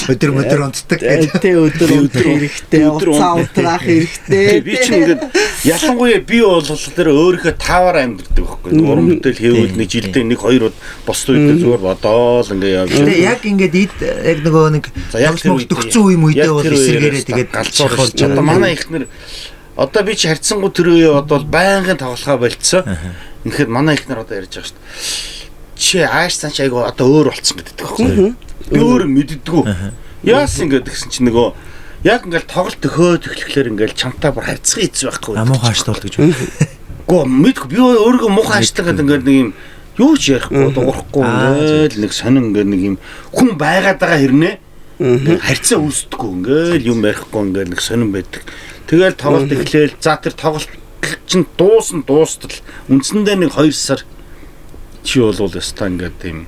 Өдөр унтдаг гэдэг. Тий өдөр хэрэгтэй. Уцаа унтраах хэрэгтэй. Би ч ингээд ялангуяа би бол тэр өөрийнхөө таваар амьддаг байхгүй. Уран бүтээл хийвэл нэг жилдээ 1-2 бос үедээ зүгээр бодоол ингээд явж. Яг ингээд яг нөгөө нэг төгцсөн үедээ бол эсэргээрээ тэгээд галзуурч одоо манай ихнэр одоо би ч харьцангуй төрөө одоо байнгын тоглохоо болцсон. Ингээд манай ихнэр одоо ярьж байгаа шүү дээ. Чи ааш цааш айгу одоо өөр болцсон гэдэг байхгүй. Би өөр мэддэггүй. Яасан гэдэг гэсэн чинь нөгөө яг ингээл тоглолт төхөөд эхлэхлээр ингээл чамтай бүр харьцах ийц байхгүй. Муухай аштуул гэж байна. Гөө мэдгүй би өөрийгөө муухай аштал гэдэг ингээд нэг юм юу ч ярихгүй дуурахгүй ингээл нэг сонин ингээд нэг юм хүн байгаад байгаа хэрнээ харьцаа үүсдэггүй ингээл юм ярихгүй ингээл нэг сонин байдаг. Тэгэл тоглолт эхлээл за тэр тоглолт чинь дуустал үндсэндээ нэг 2 сар чи бол ястаа ингээд тийм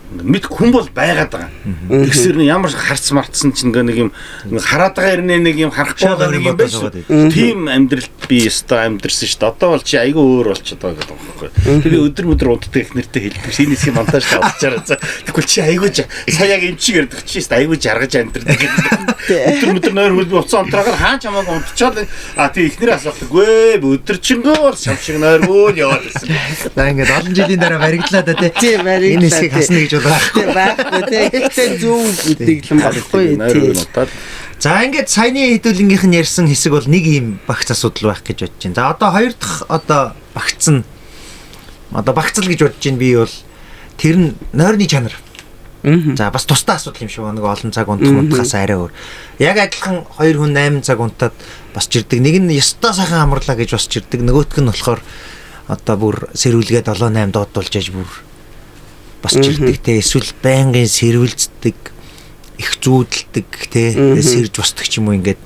мэд хүн бол байгаад байгаа. Тэгсэр нь ямар харц мартсан чинь нэг юм хараад байгаа хэрнээ нэг юм харах байгаа нэг юм байсан. Тийм амьдралд би ястаа амьдрсан шүү дээ. Одоо бол чи айгүй өөр болчиход байгаа гэдэг байхгүй. Тэгээ өдөр унтдаг их нэртэй хэлдэг. Шинэ хэсгийн монтаж тавьчаараа. Тэгвэл чи айгүй сая яг юм чи ярьдаг чи ястаа айгүй жаргаж амьдрдаг. Өдөр нойр хөл уцаа унтраагаар хаач хамаагүй унтчаад тий ихнэрээ асуухдаггүй өдөрчингөө бол шав шиг нойргүй яваад байсан. За ингээд олон жилийн дараа баригдлаа да тий. Энэ хэсгийг хасна гэж байхгүй тий зөв үдэглэн болохгүй тий. За ингээд саяны хэдүүлгийнх нь ярьсан хэсэг бол нэг юм багц асуудал байх гэж бодож байна. За одоо хоёр дахь одоо багцсан одоо багцал гэж бодож байна би бол тэр нь нойрны чанар. За бас тусдаа асуудал юм шиг нэг олон цаг унтахаас арай өөр. Яг адилхан хоёр хүн 8 цаг унтаад бас жирдэг. Нэг нь ёстой сайхан амарлаа гэж бас жирдэг. Нөгөөх нь болохоор одоо бүр сэрүүлгээ 7-8 дуудуулж яж бүр бас жирдэг те эсвэл байнгын сэрвэлцдэг их зүүдэлдэг те сэрж босдог ч юм уу ингээд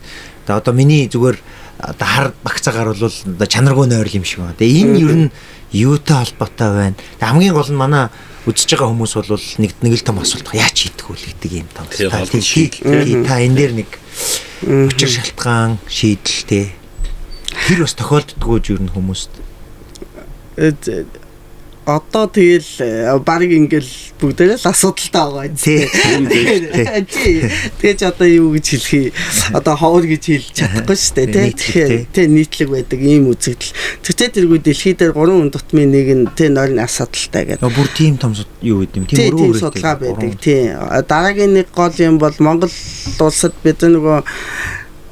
одоо миний зүгээр одоо хар багцаагаар бол одоо чанаргүй нойрол юм шиг байна. Тэгээ энэ ер нь юутай холбоотой байна. Хамгийн гол нь манай үзэж байгаа хүмүүс бол нэг л том асуулт яаж хийдэг вэ гэдэг юм таа. Та энэ дээр нэг учир шалтгаан шийдэл те тэр бас тохиолддгоо ер нь хүмүүст одоо тэгэл баг ингээл бүгдээрээ л асуудалтай байгаа тий. Тэгэж одоо юу гэж хэлхий одоо ховор гэж хэлж чадахгүй шүү дээ тий. Нийтлэг байдаг ийм үзэгдэл. Тэгтээ тэргүй дэлхий дээр 3 хүн дутмын нэг нь тий нойрны асуудалтай гэдэг. Бүр тийм том юу гэдэг юм тийм өөрөө судалгаа байдаг тий. Дараагийн нэг гол юм бол Монгол улсад бид нөгөө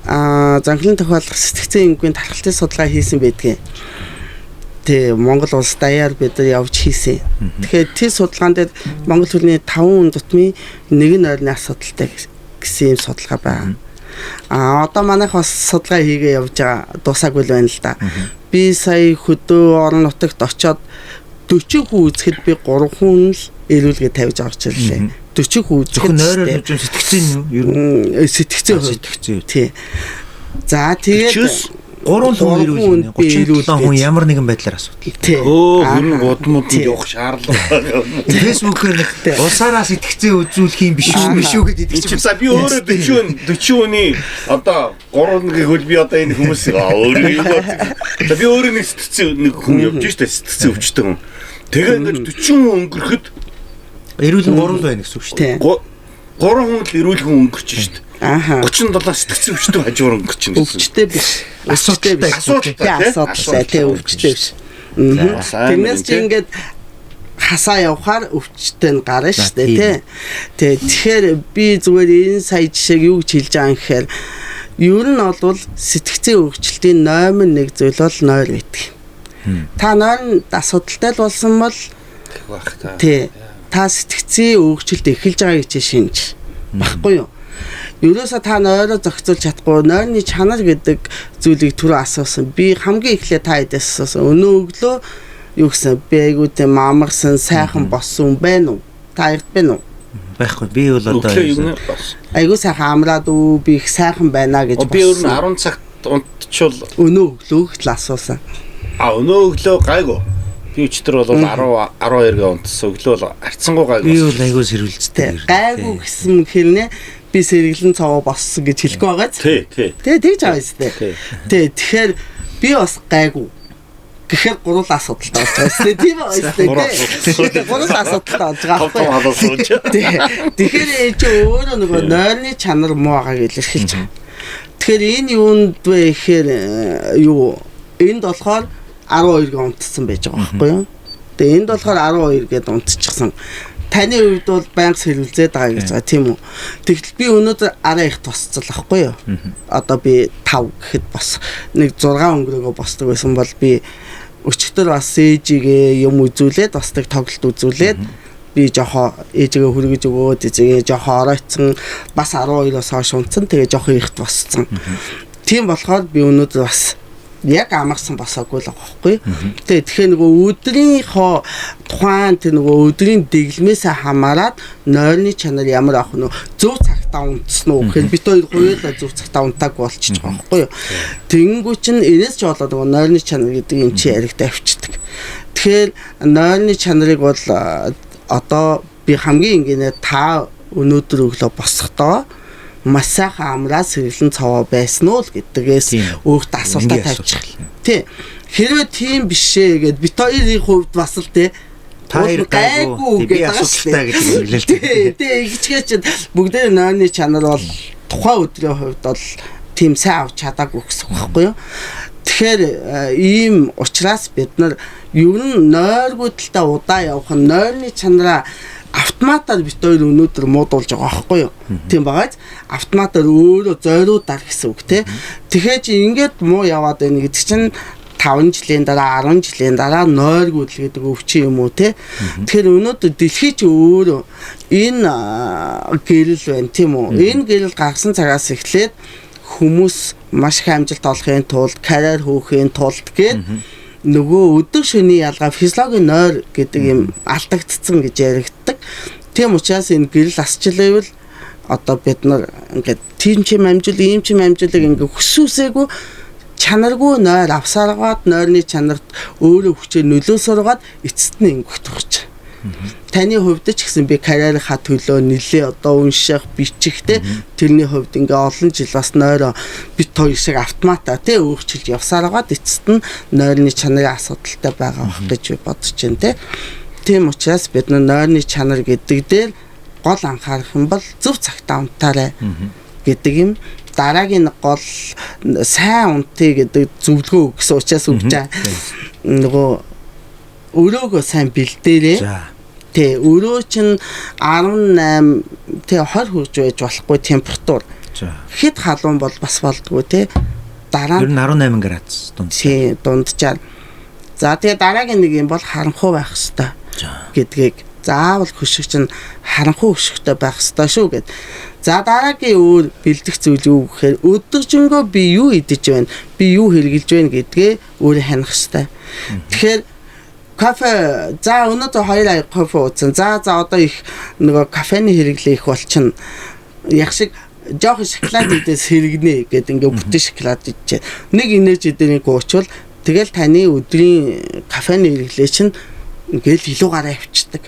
занхлын тохиолдох сэтгцэн эмггийн тархалтын судалгаа хийсэн байдгийг. Тэ Монгол улс даяар бид нар явж хийсэн. Тэгэхээр тэр судалгаан дээр монгол хэлний 5 хүн дутмын нэг нь ойрны асуудалтай гэсэн юм судалгаа байна. Одоо манайх бас судалгаа хийгээ явж байгаа дуусаагүй л байна л да. Би сая хөдөө орон нутагт очоод 40 хүн үзэхэд би 3 хүн л эрүүлгээ тавьж орж ирлээ. 40 хүн үзэхэд нойроор хэмжээ сэтгцэн юу? Сэтгцэн. Тий. За тэгээд 3 хүн ирүүлнэ. 37 хүн ямар нэгэн байдлаар асуудал. Хүн гудмууд явах шаардлага. Фэйсбүүкээр нэг улсаараас итгэцээ үзүүлэх юм биш үү гэдэг чи би өөрөө 40 хүний одоо 3 гэвэл би одоо энэ хүмүүсийг өөрөө би өөрөө нэг сэтгцэн нэг хүн явж штэ сэтгцэн өвчтэй хүн. Тэгээ ингээд 40 хүн өнгөрөхөд эрүүл нь 3 байна гэсэн үг шүү дээ. 3 хүн л эрүүл хүн өнгөрч штэ. 37 сэтгцэн өвчтөй хажуур өнгөрч байна. Өвчтэй биш. Асуудалтай тий өвчтэй биш. Тэрнээс чи ингээд хасаа явахаар өвчтэй нь гарна шүү дээ тий. Тэгэхээр би зүгээр энэ сая жишээг юу гэж хэлж байгаа юм гэхээр ер нь бол сэтгцэн өвчлөлтийн номер 1 зүйл бол нойр гэдэг. Та нойр асуудалтай л болсон бол тий та сэтгцэн өвчлөлт эхэлж байгаа гэж шинж баггүй юу? Ерөөсө та нойроо зохицуулж чадахгүй нойрны чанар гэдэг зүйлийг түрүү асуусан. Би хамгийн эхлээд та хэдээс асуусан. Өнөө өглөө юу гэсэн бэгүүтэй мамарсан сайхан болсон байна уу? Та ярд байна уу? Байхгүй. Би бол одоо айгуу сайхан амраад үү би их сайхан байна гэж би өөр нь 10 цагт унтчихвол өнөө өглөө л асуусан. Өнөө өглөө гайгүй. Би өчтөр бол 10 12-гээ унтсан. Өглөө бол арцсангуу гайгүй. Би бол айгуу сэрвэлцтэй. Гайгүй гэсэн хэрнээ би сэргэлэн цаваа боссон гэж хэлэхгүй байгаа ч. Тий. Тэгж байгаа юм тест. Тэгэхээр би бас гайгүй. Гэхээр гурван асуудалтай болж байгаа тест. Тийм байна тест. Гурван асуудалтай болж байгаа. Тэгэхээр чи өөрөө нөгөө нойрны чанар муу байгааг илэрхийлж байгаа. Тэгэхээр энэ юунд вэ гэхээр юу энд болохоор 12-г унтсан байж байгаа байхгүй юу? Тэгээ энд болохоор 12-г унтчихсан. Таны хувьд бол байнга сэрүүлзээд байгаа гэж байгаа тийм үү. Тэгвэл би өнөөдөр арай их тусцал ахгүй юу. Одоо би 5 гэхэд бас нэг 6 өнгөрөөгөө босдог байсан бол би өчигдөр бас ээжигээ юм үзүүлээд бас нэг тоглолт үзүүлээд би жохоо ээжигээ хүргэж өгөөд эзэгээ жохоо оройтсан бас 12-оос хойш унтсан тэгээ жохоо ихт босцсон. Тийм болохоор би өнөөдөр бас яг амарсан босоогүй л байгаа байхгүй. Тэгэхээр нөгөө өдрийнхөө тухайн тэр нөгөө өдрийн дэглэмээс хамаарат нойрны чанар ямар авах нь зөв цагтаа унтсан уу гэхээр бид хоёр хоёулаа зөв цагтаа унтаагүй болчихж байгаа байхгүй юу. Тэнгүү чинь энэс ч болоод нөгөө нойрны чанар гэдэг юм чи яригтай авчдаг. Тэгэхээр нойрны чанарыг бол одоо би хамгийн энгийнэ та өнөөдөр өглөө босохдоо маш сайхан амраа сэргэлэн цаваа байсан уу гэдгээс өөрт асуултаа тавьчих. Тий. Хэрвээ тийм бишээ гэд бит хоёрын хувьд бас л тий гайгүй би асуудалтай гэж хэлээ л тий. Игчгээ чинь бүгдээ нойрны чанар бол тухайн өдрийн хувьд бол тийм сайн авч чадаагүй гэсэн үг байхгүй юу? Тэгэхээр ийм учраас бид нар ер нь нойргүйдэлтэй удаа явах нь нойрны чанараа автоматар бит хоёр өнөөдөр муудуулж байгаа байхгүй юу? Тийм багаж автоматар өөрөө зориудаар гэсэн үг тий. Тэгэхээр чи ингээд муу яваад байна гэдэг чинь 5 жилийн дараа 10 жилийн дараа нойргүйдэл гэдэг өвчин юм уу тий. Тэгэхээр өнөөдөр дэлхий чи өөрөө энэ гэрэл байна тийм үү? Энэ гэрэл гаргасан цагаас эхлээд хүмүүс маш их амжилт олохын тулд карьер хөөхийн тулд гээд нөгөө өдөр шөнийн ялгаа физиологийн нойр гэдэг юм алдагдцсан гэж яригддаг. Тийм учраас энэ гэрэл асчлал байвал одоо бид нар ингээд тийм чим амжилт, ийм чим амжилтыг ингээд хүсүүсээгүй чанаргүй нойр авсаргаад нойрны чанарт өөрөө хүчээр нөлөөсөргээд эцэст нь ингээд төгч. Таны хувьд ч гэсэн би карьерийнхаа төлөө нэлээ одоо унших, бичих те тэрний хувьд ингээ олон жил бас нойроо бит хоёр шиг автоматаа те өөрчилж явсараад эцэст нь нойрны чанарын асуудалтай байгаа бах гэж бодож байна те. Тийм учраас бид нойрны чанар гэдэг дээр гол анхаарах юм бол зөв цагтаа унтаарай гэдэг юм. Дараагийн гол сайн унтъя гэдэг зөвлөгөө өгсөн учраас өгч байгаа. Нөгөө өрөөгөө сайн бэлдээрээ. Тэ өрөө чинь 18 тэ 20 хүрж байж болохгүй температур. Хэд халуун бол бас болдгоо тэ. Дараа нь 18 градус дунд. Тий, дунджаар. За тэгээ дараагийн нэг юм бол харанхуй байх хэвээр гэдгийг заавал хөшигч нь харанхуй хөшигтэй байх хэвээр шүү гэд. За дараагийн өөр бэлдэх зүйл юу гэхээр өдөржингөө би юу идэж байна, би юу хэрглэж байна гэдгээ өөрөө ханих хэвээр. Тэгэхээр кофе за өнөөдөр 2 кофе уусан. За одоо их нөгөө кофений хэрэглээ их болчихно. Яг шиг жоох шоколад идээс хэрэгнэ гэдэг ингээ бүтэн шоколад идчихэ. Нэг энержи дээр гуучвал тэгэл таны өдрийн кофений хэрэглээ чинь ингээл илүү гараа авчдаг.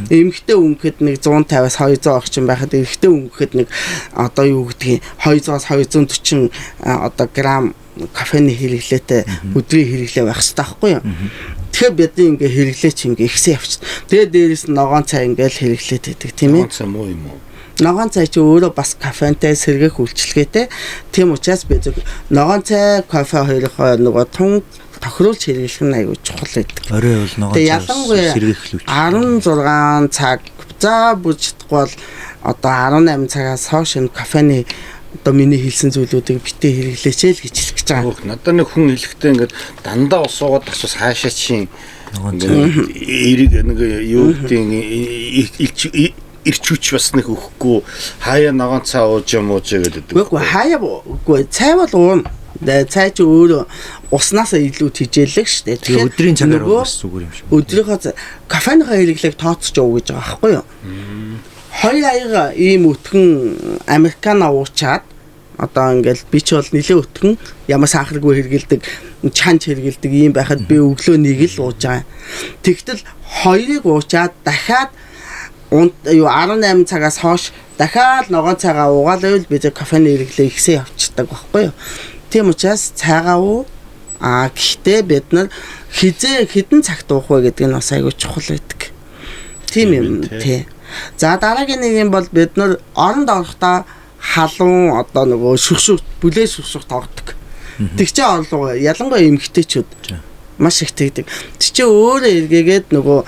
Эмхтэй өнгөхэд нэг 150-аас 200 орчим байхад эрэгтэй өнгөхэд нэг одоо юу гэдгийг 200-аас 240 одоо грамм кофений хэрэглээтэй өдрийн хэрэглээ байх хэрэгтэй байхгүй юу? Тэгэхээр бидний ингээ хэрэглээ чи ингээ ихсэн явчихсан. Тэгээ дээрээс нь ногоон цай ингээл хэрэглээд байдаг тийм ээ. Ногоон цай муу юм уу? Ногоон цай чи өөрөө бас кофентэй сэргээх үйлчлэгээтэй. Тийм учраас би ногоон цай, кофе хоёроо нөгөө тун тохируулж хэрэглэх нь аюул чухал байдаг. Орой бол ногоон цай сэргээх л үйлчлэг. 16 цаг за бүж чадахгүй бол одоо 18 цагаас хойш энэ кофений одоо миний хэлсэн зүйлүүдийг битээ хэрэглээч л гэж хэлэх гэж байгаа. Надад нэг хүн хэлэхдээ ингээд дандаа ус уугаад бас хаашаа чинь эерэг нэг юу гэдэг ирчүүч бас нэг өгөхгүй хаяа ногоон цай ууж юм ууж гэдэг. Үгүй хаяа үгүй цай бол уuna. Цай чи өөрөө уснаас илүү тижээлэг шүү дээ. Тэгэхээр өдрийн цагаар бас зүгээр юм шиг. Өдрийнхөө кофеныхаа хэрэглээг тооцож уу гэж байгаа байхгүй юу? 2 аяга ийм өтгөн американо уучаад одоо ингээл би ч бол нэлээ өтгөн ямар сахаргүй хэрэгэлдэг чанч хэрэгэлдэг ийм байхад би өглөө нэг л ууж байгаа. Тэгтэл 2-ыг уучаад дахиад юу 18 цагаас хойш дахиад ногоон цайгаа уугаал байвал би кофений хэрэглээ ихсэн явчихдаг байхгүй юу? Тийм учраас цайгаа уу гэхдээ бид нар хідэн цагт уух вэ гэдэг нь бас айгүй чухал байдаг. Тийм юм тий. За дараагийн нэг юм бол бид нар оронд орохдоо халуун одоо нөгөө шүршүр бүлээ шүршүр тоогддог. Тэг чи орлого ялангуяа эмэгтэйчүүд маш их тэгдэг. Тэг чи өөрөө эргээгээд нөгөө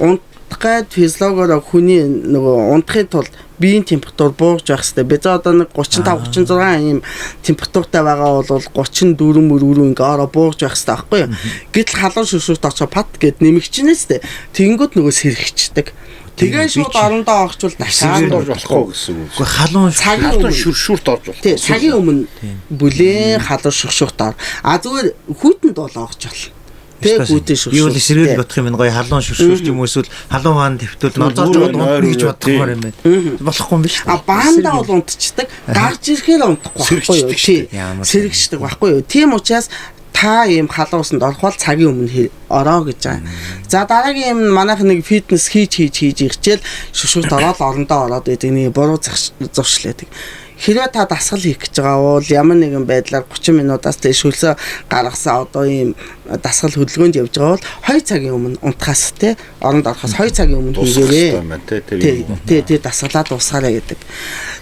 унтахад физиологоор хүний нөгөө унтахын тулд биеийн температур бууж байх хэрэгтэй. Бид одоо нэг 35 36 ийм температуртай байгаа бол 34 мөрөөрөө ингээ ороо бууж байх хэрэгтэй байхгүй юу? Гэтэл халуун шүршүрт очоо пат гэд нэмэгчнээс тэ тэгэнгүүт нөгөө сэрхэгчдэг. Тэгээ шууд орондоо орчвол дахиад орж болохгүй гэсэн үг. Уу халуун шүршүрт орж болох. Тий, цагийн өмнө бүлээн халуун шүршүрт ор. Зүгээр хүйтэн бол орж болно. Тэг хүйтэн шүршүрт. Би бол сэргээл бодох юм гоё халуун шүршүрт юм эсвэл халуун хаан твтвэл нозоож унтна гэж бодохоор юм байна. Болохгүй юм биш. Баандаа бол унтчихдаг. Гарч ирэхээр унтахгүй байхгүй юу? Тий. Сэргэгчдэг байхгүй юу? Тийм учраас та ийм халуусанд орох бол цагийн өмнө ороо гэж байгаа. За дараагийн юм манайх нэг фитнес хийж ирчээл шүршүрт ороод орондоо ороод байдаг нэг буруу зуршил байдаг. Хэрвээ та дасгал хийх гэж байгаа бол ямар нэгэн байдлаар 30 минутаас дээш хөлсөө гаргасан одоо ийм дасгал хөдөлгөөнд явж байгаа бол 2 цагийн өмнө унтахаас те оронд орохоос 2 цагийн өмнө хийгээрэй. Тий дасгалаад дуусгаарай гэдэг.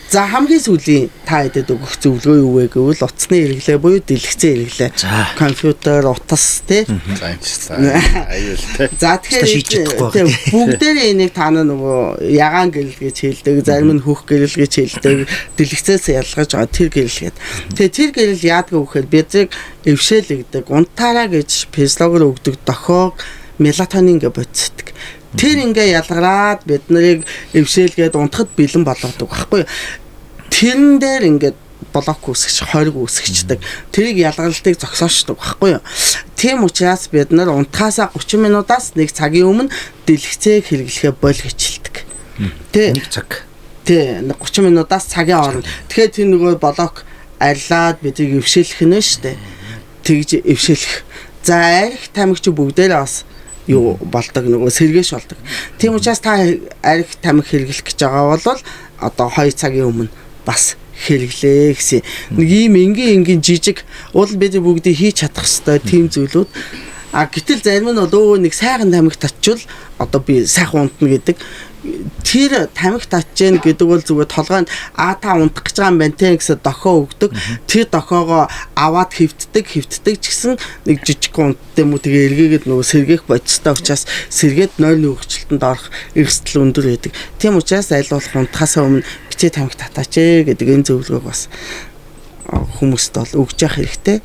За хамгийн сүүлийн та хэдэд өгөх зөвлөгөө юу вэ гэвэл утасны хэрэглээ буюу дэлгэцэн хэрэглээ. Компьютер, утас тий. За тэгэхээр бүгдээрээ энийг та нөгөө ягаан гэрэл гэж хэлдэг, зарим нь хөх гэрэл гэж хэлдэг, дэлгэцээс ялгаж байгаа тэр гэрэлгээд. Тэгээ тэр гэрэл яадаг вэ гэхээр бидийг эвшээлэгдэг, унтаараа гэж физиологоор өгдөг дохиог мелатонин гэж боддог. Тэр ингээ ялгараад бид нарыг эвшээлгээд унтахад бэлэн болгодог байхгүй. Тэрэн дээр ингээд блок үүсгэж, хориг үүсгэждэг. Тэрийг ялгарлалтыг зогсоочдөг байхгүй юу? Тийм учраас бид нар унтахаасаа 30 минутаас 1 цагийн өмнө дэлгэцээ хэрэглэхээ боль гэж хэлдэг. Тэ 1 цаг. Тэ 30 минутаас цагийн хооронд. Тэгэхээр тэр нөгөө блок арилаад бидийг эвшээлэх нь шүү дээ. Тэгж эвшээлэх. За арх тамигч бүгдээрээ бас юу болдог нөгөө сэргээш болдог. Тийм учраас та арх тамхи хэрэглэх гэж байгаа бол одоо 2 цагийн өмнө бас хэрэглээ гэсэн. Нэг ийм энгийн жижиг уул бид бүгдийг хийж чадах хэвээр тийм зүйлүүд. Гэтэл зарим нь бол нэг сайхан тамхи татчвал одоо би сайхан унтна гэдэг. Тэр тамхи татж гэдэг бол зүгээр толгойд та унтах гэж байгаа юм байна те гэсэн дохио өгдөг. Тэр дохиогоо аваад хөвддөг ч гэсэн нэг жижиг унттай юм уу тэгээ эргээгээд нөгөө сэргээх бодистой учраас сэргээд нойрны хөвчлөлтөнд орох эрсдэл өндөр байдаг. Тийм учраас аль болох унтахаас өмнө бичээ тамхи татаач гэдэг энэ зөвлөгөөг бас хүмүүст бол өгж явах хэрэгтэй.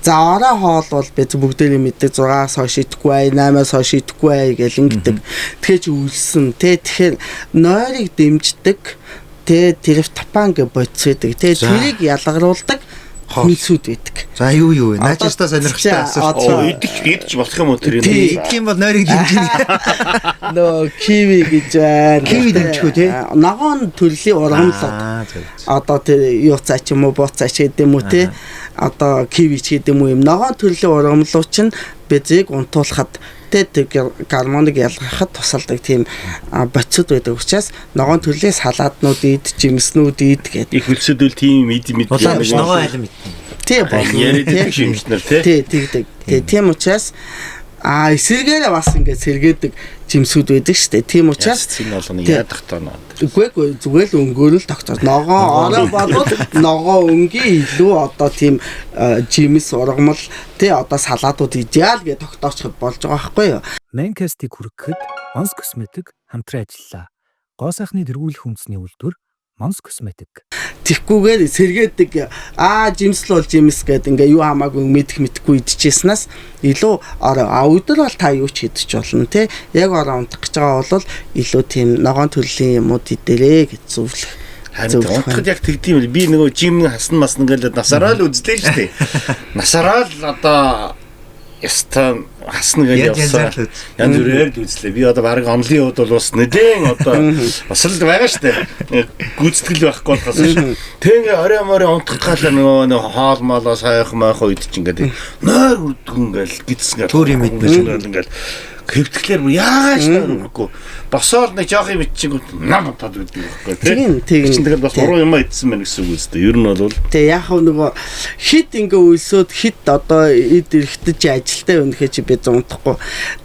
За орой хоол бол бид бүгдээрээ мэддэг 6-аас хойш идэхгүй бай, 8-аас хойш идэхгүй бай гэж ингэдэг. Тэгэхээр ч үлсэн тий. Тэгэхээр нойрыг дэмждэг тий триптопан гэж бодсодог. Тий тэрийг ялгаруулдаг хүнсүүд байдаг. За юу вэ? Наачстаа сонирхолтой асуулт. Идэж болох юм уу тэр юм? Идэх юм бол нойрыг дэмжинэ. Нөө киви гэж байна. Киви дэмжихгүй тий. Ногоон төрлийн ургамлууд. Одоо тэр юу цаач юм уу, бууцаач гэдэг юм уу тий. Одоо киви ч гэдэг юм уу юм. Ногоон төрлийн ургамлууд чинь бизийг унтуулахад тэр гормоныг ялгахад тусалдаг тийм бодисууд байдаг учраас ногоон төрлийн салаатнууд ид, жимснүүд ид гэдэг. Их хөлсөдөл тийм мэд ногоон айлм мэднэ. Тий яриад шимжнэр тий. Тий тийм учраас эсэргээрээ бас ингээд сэргээдэг жимсүүд байдаг шүү дээ. Тийм учраас энэ болгоно яадах тоо. Үгүй зүгээр л өнгөөрөл тогтоод ногоон орой болвол ногоон өнгийн илүү одоо тийм жимс ургамал тий одоо салаатууд идеал гэж тогтоочиход болж байгаа байхгүй юу. Манкастыг хүргэхэд Монс косметик хамтран ажиллаа. Гоо сайхны тэргүүлэх үндэсний үйлдвэр Монс косметик. Тэгхгүйгээр сэргээдэг жимс л бол жимс гэдэг ингээ юу хамаагүй мэдхгүй идчихснаас илүү өдөр бол та юу ч идэж болно те яг ороо унтах гэж байгаа бол илүү тийм ногоон төрлийн юмуд идэрээ гэж зөвлөх. Харин унтахад яг тэгдэм би нөгөө жим хасна масна гэдэг насараа л үзлээ шүү дээ. Насараа л одоо ястаа хасна гэж явсан. Янз бүрээр л үзлээ. Би одоо баг онлын хувьд бол бас нэгэн одоо бас л байгаа шүү дээ. Гүйцэтгэл байхгүй болохоос шүү. Тэгээ орой морой унтах гал нөгөө хоол молоо сайх маах үед ч ингээд нойр үрдгэн гэл гидсгэр төр юм мэднэ ингээд хэвтгэлээр яагаад ч нөрөхгүй босоод нэг жоох юм ичиг нам тод гэдэг байхгүй тийм тэгээд бас уруу юм идсэн мэн гэсэн үг үстэй ер нь бол тэг яг нөгөө хит ингээ үлсөөд хит одоо эд эрэхтэж ажилтаа өнөхөө чи бид унтахгүй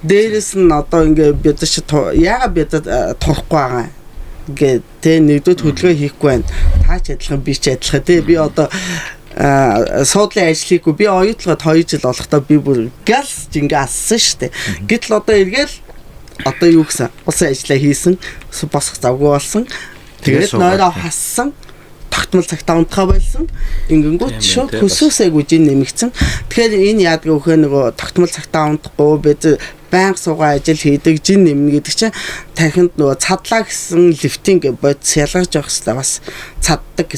дээрэс нь одоо ингээ бид чи яагаад бид турахгүй байгаа гэ тэ нэгдүгээр хөдөлгөөн хийхгүй байна таач адилхан би ч адилхан тэ би одоо суудлын ажлыг би оюутлахад 2 жил болохдоо би бүр галс жингээ ассан штэ. Гэтэл одоо эргээл одоо юу гэсэн усан ажиллаа хийсэн босох завгүй болсон. Тэгээд нойроо хассан. Тогтмол цагтаа унтахаа болсон. Ингэнгүүт шууд хөсөөсөө гүжин нэмэгцэн. Тэгэхээр энэ яадаг өхөө нөгөө тогтмол цагтаа унтахгүй бид байнга суугаа ажил хийдэг жин нэмнэ гэдэг чинь тархинд нөгөө цадлаа гэсэн лифтинг бодис ялгаж явах хэрэгтэй бас цаддаг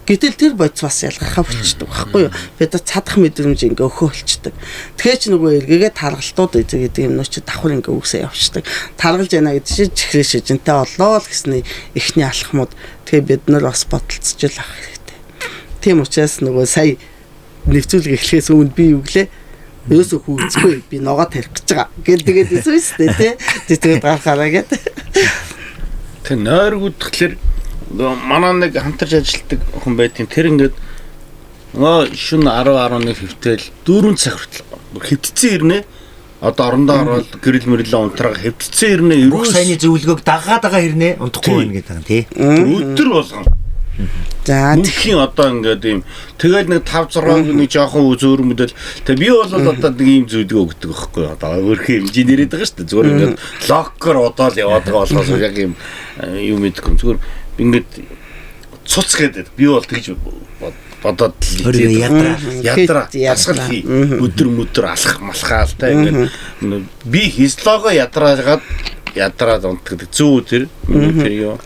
гэтэл тэр бодис бас ялгархаа болчдөг байхгүй юу бид цадах мэдрэмж ингээ өхөөлчдөг тэгэхээр ч нөгөө эргээгээ таргалтууд гэдэг юм нөө чи давхар ингээ үгсээ явчихдаг таргалж яана гэдэг чинь чихрээ шижинтэй олоо л гэсний эхний алхмууд тэгээ бид нар бас бодолцож л авах хэрэгтэй тийм учраас нөгөө сая нэвтрүүлэг эхлэхээс өмнө би юу гэлээ Юусо хүүцгүй би ногоо тарих гэж байгаа. Тэгээд эсвэл шүү дээ тий. Тэгээд гарахаараа гэдэг. Тэг нойргууд тэгэхээр манай нэг хамтарч ажилладаг хүн байт юм. Тэр ингээд шүн 10-11 хөвтөл 4 цаг хүртэл хөвтцэн ирнэ. Одоо орондоо ороод гэрэл мэрлээ унтраа хөвтцэн ирнэ. Бүх саяны зөвлөгөөг дагаа ирнэ. Унтахгүй байна гэдэг юм тий. Өдөр болгон За тэгэхээр одоо ингээд юм тэгэл нэг 5-6 нэг жоохон зөөр мэдэл тэг би бол одоо нэг юм зүйлдээ өгдөг байхгүй одоо өөрхөн хэмжээр яриад байгаа шүү дээ зүгээр ингээд локкер удаад яваад байгаа болохоос яг юм мэдгүй зүгээр ингээд цуц гэдэг би бол тэгж бодоод ядраа асгал хий өдөр алах малхаал та ингээд би хизлого ядраад унтдаг зүү тэр юу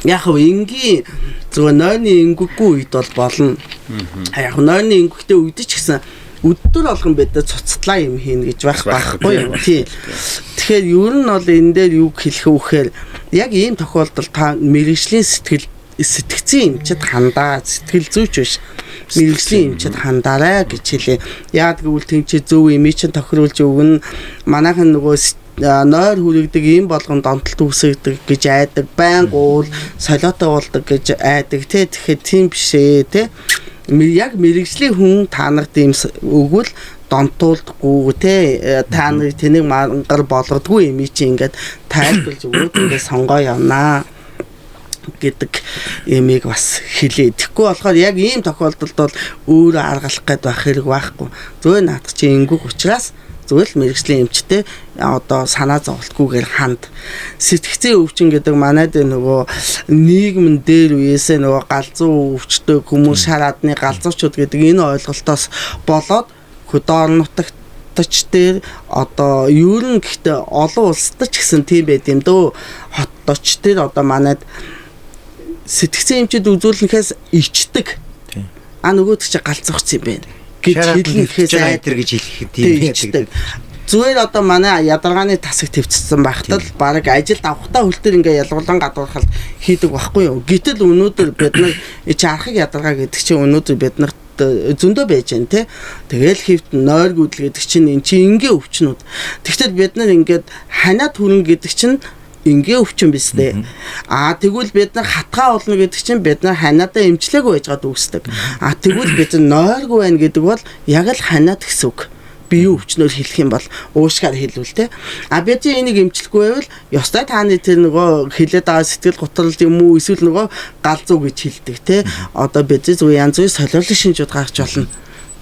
яг энгийн зөв нойрны энгүггүй үед бол болно. Яг нойрны энгүхтэй үед ч гэсэн өдөр болгон бидээ цуцтлаа юм хийнэ гэж байхгүй юу? Тий. Тэгэхээр ер нь бол энэ дээр юу хэлэх вэхээр яг ийм тохиолдолд та мэрэгжлийн сэтгцэн эмчэд хандаа сэтгэл зүйч биш. Мэрэгжлийн эмчэд хандаарай гэж хэлээ. Яг гэвэл тэнцээ зөв эмээ чинь тохируулж өгнө. Манайхан нөгөө нойр хүрэгдэг ийм болгонд онтолт үүсгдэг гэж айдаг байнга уул солиотой болдог гэж айдаг те тэгэхээр тийм биш ээ те яг мэрэгжлийн хүн та нарт ийм өгвөл донтуулдаггүй те та нарыг тэнийг мангар болгодгүй юм чи ингээд тайлбарлаж өгөөд ингээд сонгоо явнаа гэдэг эмийг бас хэлээ. Тэгэхгүй болохоор яг ийм тохиолдолд бол өөрөө аргалах гээд байх хэрэг байхгүй. Зөө наадах чи энгүүг учраас зүгээр л мэрэгжлийн эмчтэй одоо санаа зовлтгүйгээр ханд. Сэтгцийн өвчин гэдэг манайд нөгөө нийгмэн дээр үеэсээ нөгөө галзуу өвчтөй хүмүүс шараадны галзуучуд гэдэг энэ ойлголтоос болоод хөдөө орон нутагч дээр одоо ер нь гэхдээ олон улсад ч гэсэн тийм байд юм дөө. Хотч дээр одоо манайд сэтгцийн эмчэд үзүүлнэхээс ичдэг. Нөгөөд чи галзуурч юм байна гэж хэлнэхээс айтер гэж хэлэх тийм байдаг. Зүгээр одоо манай ядаргааны тасаг твцсэн байхад л баг ажилд авахтаа хөлтөр ингээ ялгуулан гадуурхал хийдэг байхгүй юу. Гэтэл өнөөдөр бид нар чархаг ядаргаа гэдэг чинь өнөөдөр бид нарт зөндөө байж байна те. Тэгэл хөвт нойр гүдэл гэдэг чинь эн чинь ингээ өвчнүүд. Тэгвэл бид нар ингээд ханаад хүрэн гэдэг чинь ингээ өвчин биз дээ. Тэгвэл бид нар хатгаа болно гэдэг чинь бид нар ханаадаа эмчлээгүй байж гад үүсдэг. Тэгвэл бид нойргүй байна гэдэг бол яг л ханаад гэсэн үг. Бие өвчнөр хэлэх юм бол уушгаар хэлвэл те. Бид энийг эмчлэхгүй байвал ёстой тааны тэр нөгөө хилээд байгаа сэтгэл готрол юм уу эсвэл нөгөө галзуу гэж хэлдэг те. Одоо бид зүгээр янз бүрийн солиолын шинжүүд гарч болно.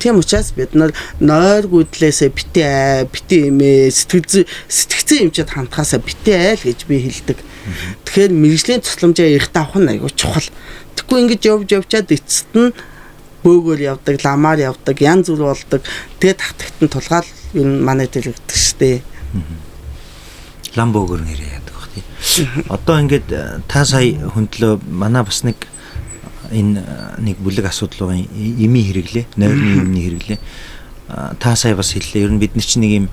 Тийм учраас бид нар нойр гүйдлээсээ битээ эмээ сэтгцэн эмчэд хандхаасаа битээ айл гэж би хэлдэг. Тэгэхээр мэрэгжлийн тусламжаа их тавах нь аягүй чухал. Тэгэхгүй ингэж явчаад эцэст нь бөөгөр явдаг, ламаар явдаг, янз бүр болдог. Тэгээд татагт нь тулгаал ер нь манай дээр өгдөг штэ. Лам бөөгөр нэрээ яадаг бах тий. Одоо ингээд та сая хөндлөө манай бас нэг бүлэг асуудал байгаа эми хэрэглээ, нойрны эмний хэрэглээ. Та сая бас хэллээ. Ер нь бид нар чинь нэг юм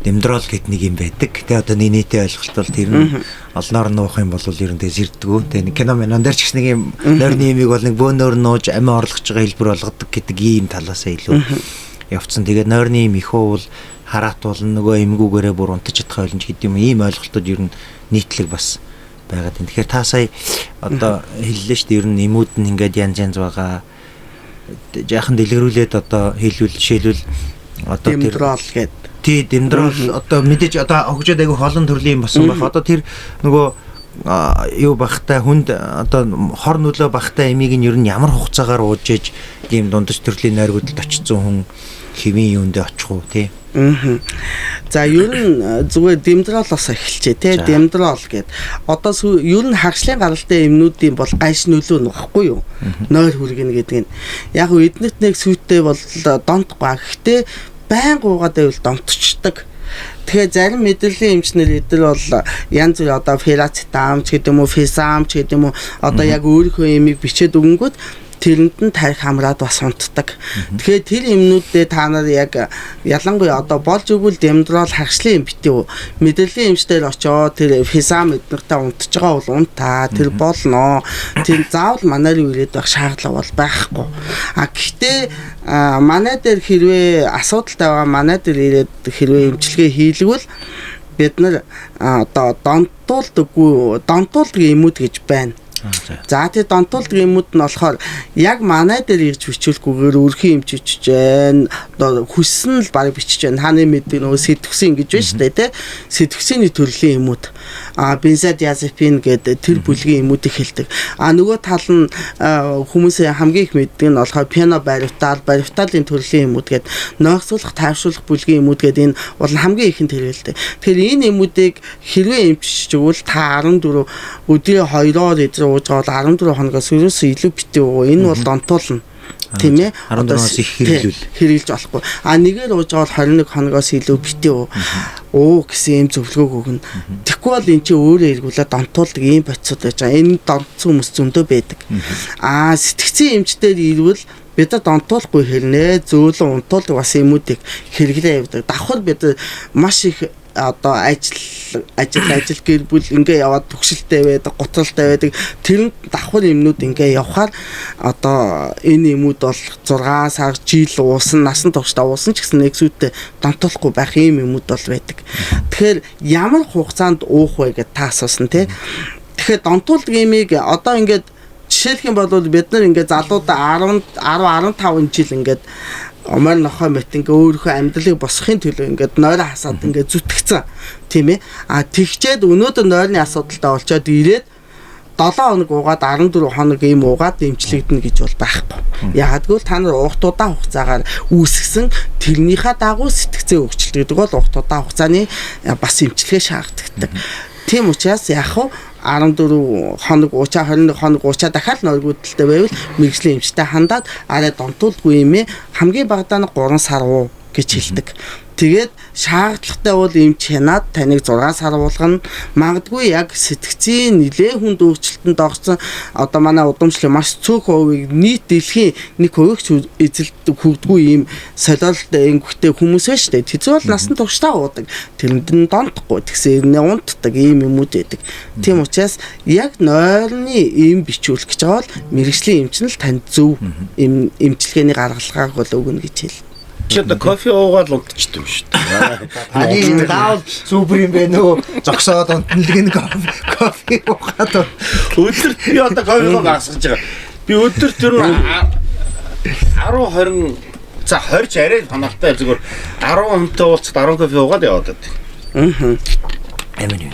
демдрол гэдэг нэг юм байдаг. Тэгээ одоо нийтээ ойлголт бол тэр нь олноор нуух юм бол ер нь тэгээ зэрдэггүй. Тэгээ нэг кино мэн дээр ч гэсэн нэг юм нойрны эмийг бол нэг бөөнөр нууж амиа орлогож байгаа хэлбэр болгодог гэдэг ийм талаасаа илүү явцсан. Тэгээ нойрны эм их бол хараат бол нөгөө эмгүүгээрээ бүр унтаж чадах ойлгомж гэдэг юм. Ийм ойлголтууд ер нь нийтлэг бас байгаад байна. Тэгэхээр та сая одоо хэллээ шүү дээ. Ер нь эмүүд нь ингээд янз байгаа. Жаахан дэлгэрүүлээд одоо жишээлбэл одоо демдрол гэдэг. Тий демдрол одоо мэдээж одоо хөгжөөд айгүй холон төрлийн юм болсон байх. Одоо тэр нөгөө юу бахтай хүнд одоо хор нөлөө бахтай эмийг нь ер нь ямар хугацаагаар ууж ээж ийм дундаж төрлийн нойргуудад очсон хүн хэвийн юундээ очих уу тий. За ер нь зүгээр демдролоос эхэлчээ тий. Демдрол гэдэг. Одоо ер нь хагшлын гаралтай эмнүүдийн бол гайш нөлөө нь багхгүй юу? Нойр хүргэнэ гэдэг нь. Яг эднэрт нэг сүйттэй бол донтгүй. Гэхдээ байн гуугаад байвал донтчдаг. Тэгэхээр зарим мэдрэлийн эмчнэр эдгээр бол янз бүр одоо ферацетам ч гэдэг юм уу, фесам ч гэдэг юм уу одоо яг өөрийнхөө эмийг бичээд өгөнгөт тэрэнд нь тарих хамраад бас унтдаг. Тэгэхээр тэр эмнүүдээ та нар яг ялангуяа одоо болж өгвөл демдрол хагшлын эм битээ үү. Мэдрэлийн эмчдэр очоод тэр фесам эднэртэй унтж байгаа бол унтаа. Тэр болно. Тэр заавал манай руу ирээд байх шаардлага бол байхгүй. Гэхдээ манай дээр хэрвээ асуудалтай байгаа манай дээр ирээд хэрвээ эмчилгээ хийлгвэл бид нар одоо донтуулдаг эмүүд гэж байна. За тэр донтуулдаг эмүүд нь болохоор яг манай дээр ирж бичүүлэхгүйгээр өөрхийн эмч бичиж байна. Одоо хүссэн л баг бичиж байна. Хааны мэдээ нөгөө сэтгвсэн гэж байна шүү дээ тий. Сэтгвсэний төрлийн эмүүд. Бензodiazepine гэдэг тэр бүлгийн эмүүдийг хэлдэг. Нөгөө тал нь хүмүүсийн хамгийн их мэддэг нь болохоор phenobarbital төрлийн эмүүд гэдэг нойрсуулах, тайвшруулах бүлгийн эмүүд гэдэг энэ бол хамгийн ихэнд хэрэгэлдэг. Тэгэхээр энэ эмүүдийг хэрвээ эмчиж өгвөл та 14 өдрийн 2-оор ууж байгаа 14 хоногоос ерөөсөө илүү битээ уу. Энэ бол донтуулна. Тийм ээ. 14-оос их хэрэглэж болохгүй. Нэгээр ууж байгаа 21 хоногоос илүү битээ уу гэсэн юм зөвлөгөөг өгнө. Тэгэхгүй бол эн чинь өөрөө эргүүлээд донтуулдаг ийм процесс байж байгаа. Энэ донтсон хүмүүс зөндөө байдаг. Сэтгцэн эмчдэр ирвэл бид нар донтуулахгүй хэрнээ зөөлөн унтуулдаг бас эмүүдийг хэрэглээ явдаг. Давхар бид маш их одоо ажил гэр бүл ингээ яваад төгшөлтэй байдаг, готролтой байдаг. Тэр давхар эмнүүд ингээ явхаар одоо энэ эмүүд бол 6 сар жил уусан, насан туршдаа уусан ч гэсэн нэг сүйтээ донтуулахгүй байх ийм эмүүд бол байдаг. Тэгэхээр ямар хугацаанд уух вэ гэдээ та асуусан тий. Тэгэхээр донтуулдаг эмийг одоо ингээд жишээлх юм бол бид нар ингээ залуудаа 10-15 жил ингээд омор нохоо мэт ингээ өөрийнхөө амьдралыг босхын төлөө ингээд нойроо хасаад ингээ зүтгэцэн тийм ээ. Тэгчээд өнөөдөр нойрны асуудалтай болчоод ирээд хоног уугаад 14 хоног ийм уугаад эмчлэгдэнэ гэж бол байхгүй. Ягдгүй та нар удаан хугацаагаар үүсгэсэн тэрнийхээ дагуу сэтгцээ өөрчлөлт гэдэг бол удаан хугацааны бас эмчилгээ шаарддаг. Тийм учраас яг хуу 14 хоног уучаа 21 хоног уучаа дахиад нойргуудалтай байвал мэрэгжлийн эмчтэй хандаад арай донтуулгүй юм хамгийн багадаа 3 сар уу гэж хэлдэг. Тэгээд шаардлагатай бол эмч хянаад таныг 6 сар болгоно. Магадгүй яг сэтгцийн нэлээ хүнд өөрчлөлтөнд орсон одоо манай удамшлын маш цөөх хувийг нийт дэлхийн 1% эзэлдэг хүрдгүй ийм солиолтой эмгэгтэй хүмүүс байна шүү дээ. Тэзээ бол насан туршдаа уудаг. Тэрэнд нь донтохгүй тэгсээ ирнэ унтдаг ийм юмуд байдаг. Тийм учраас яг нойрны ийм бичүүлэх гэж байгаа бол мэрэгжлийн эмч нь л танд зөв эмчилгээний гаргалгаа бол өгнө гэж хэл. Чи одоо кофе уугаад унтчихдаг юм шүү дээ. Ани даал супер юм бэ нөө зогсоод унтдаг нэг кофе уугаад өдөрт би одоо кофего гасгаж байгаа. Би өдөрт ер нь 10 20 за 20 арай хоногтой зүгээр 10 хүнтэй уулзаад 10 кофе уугаад яваад байдаг. Амин.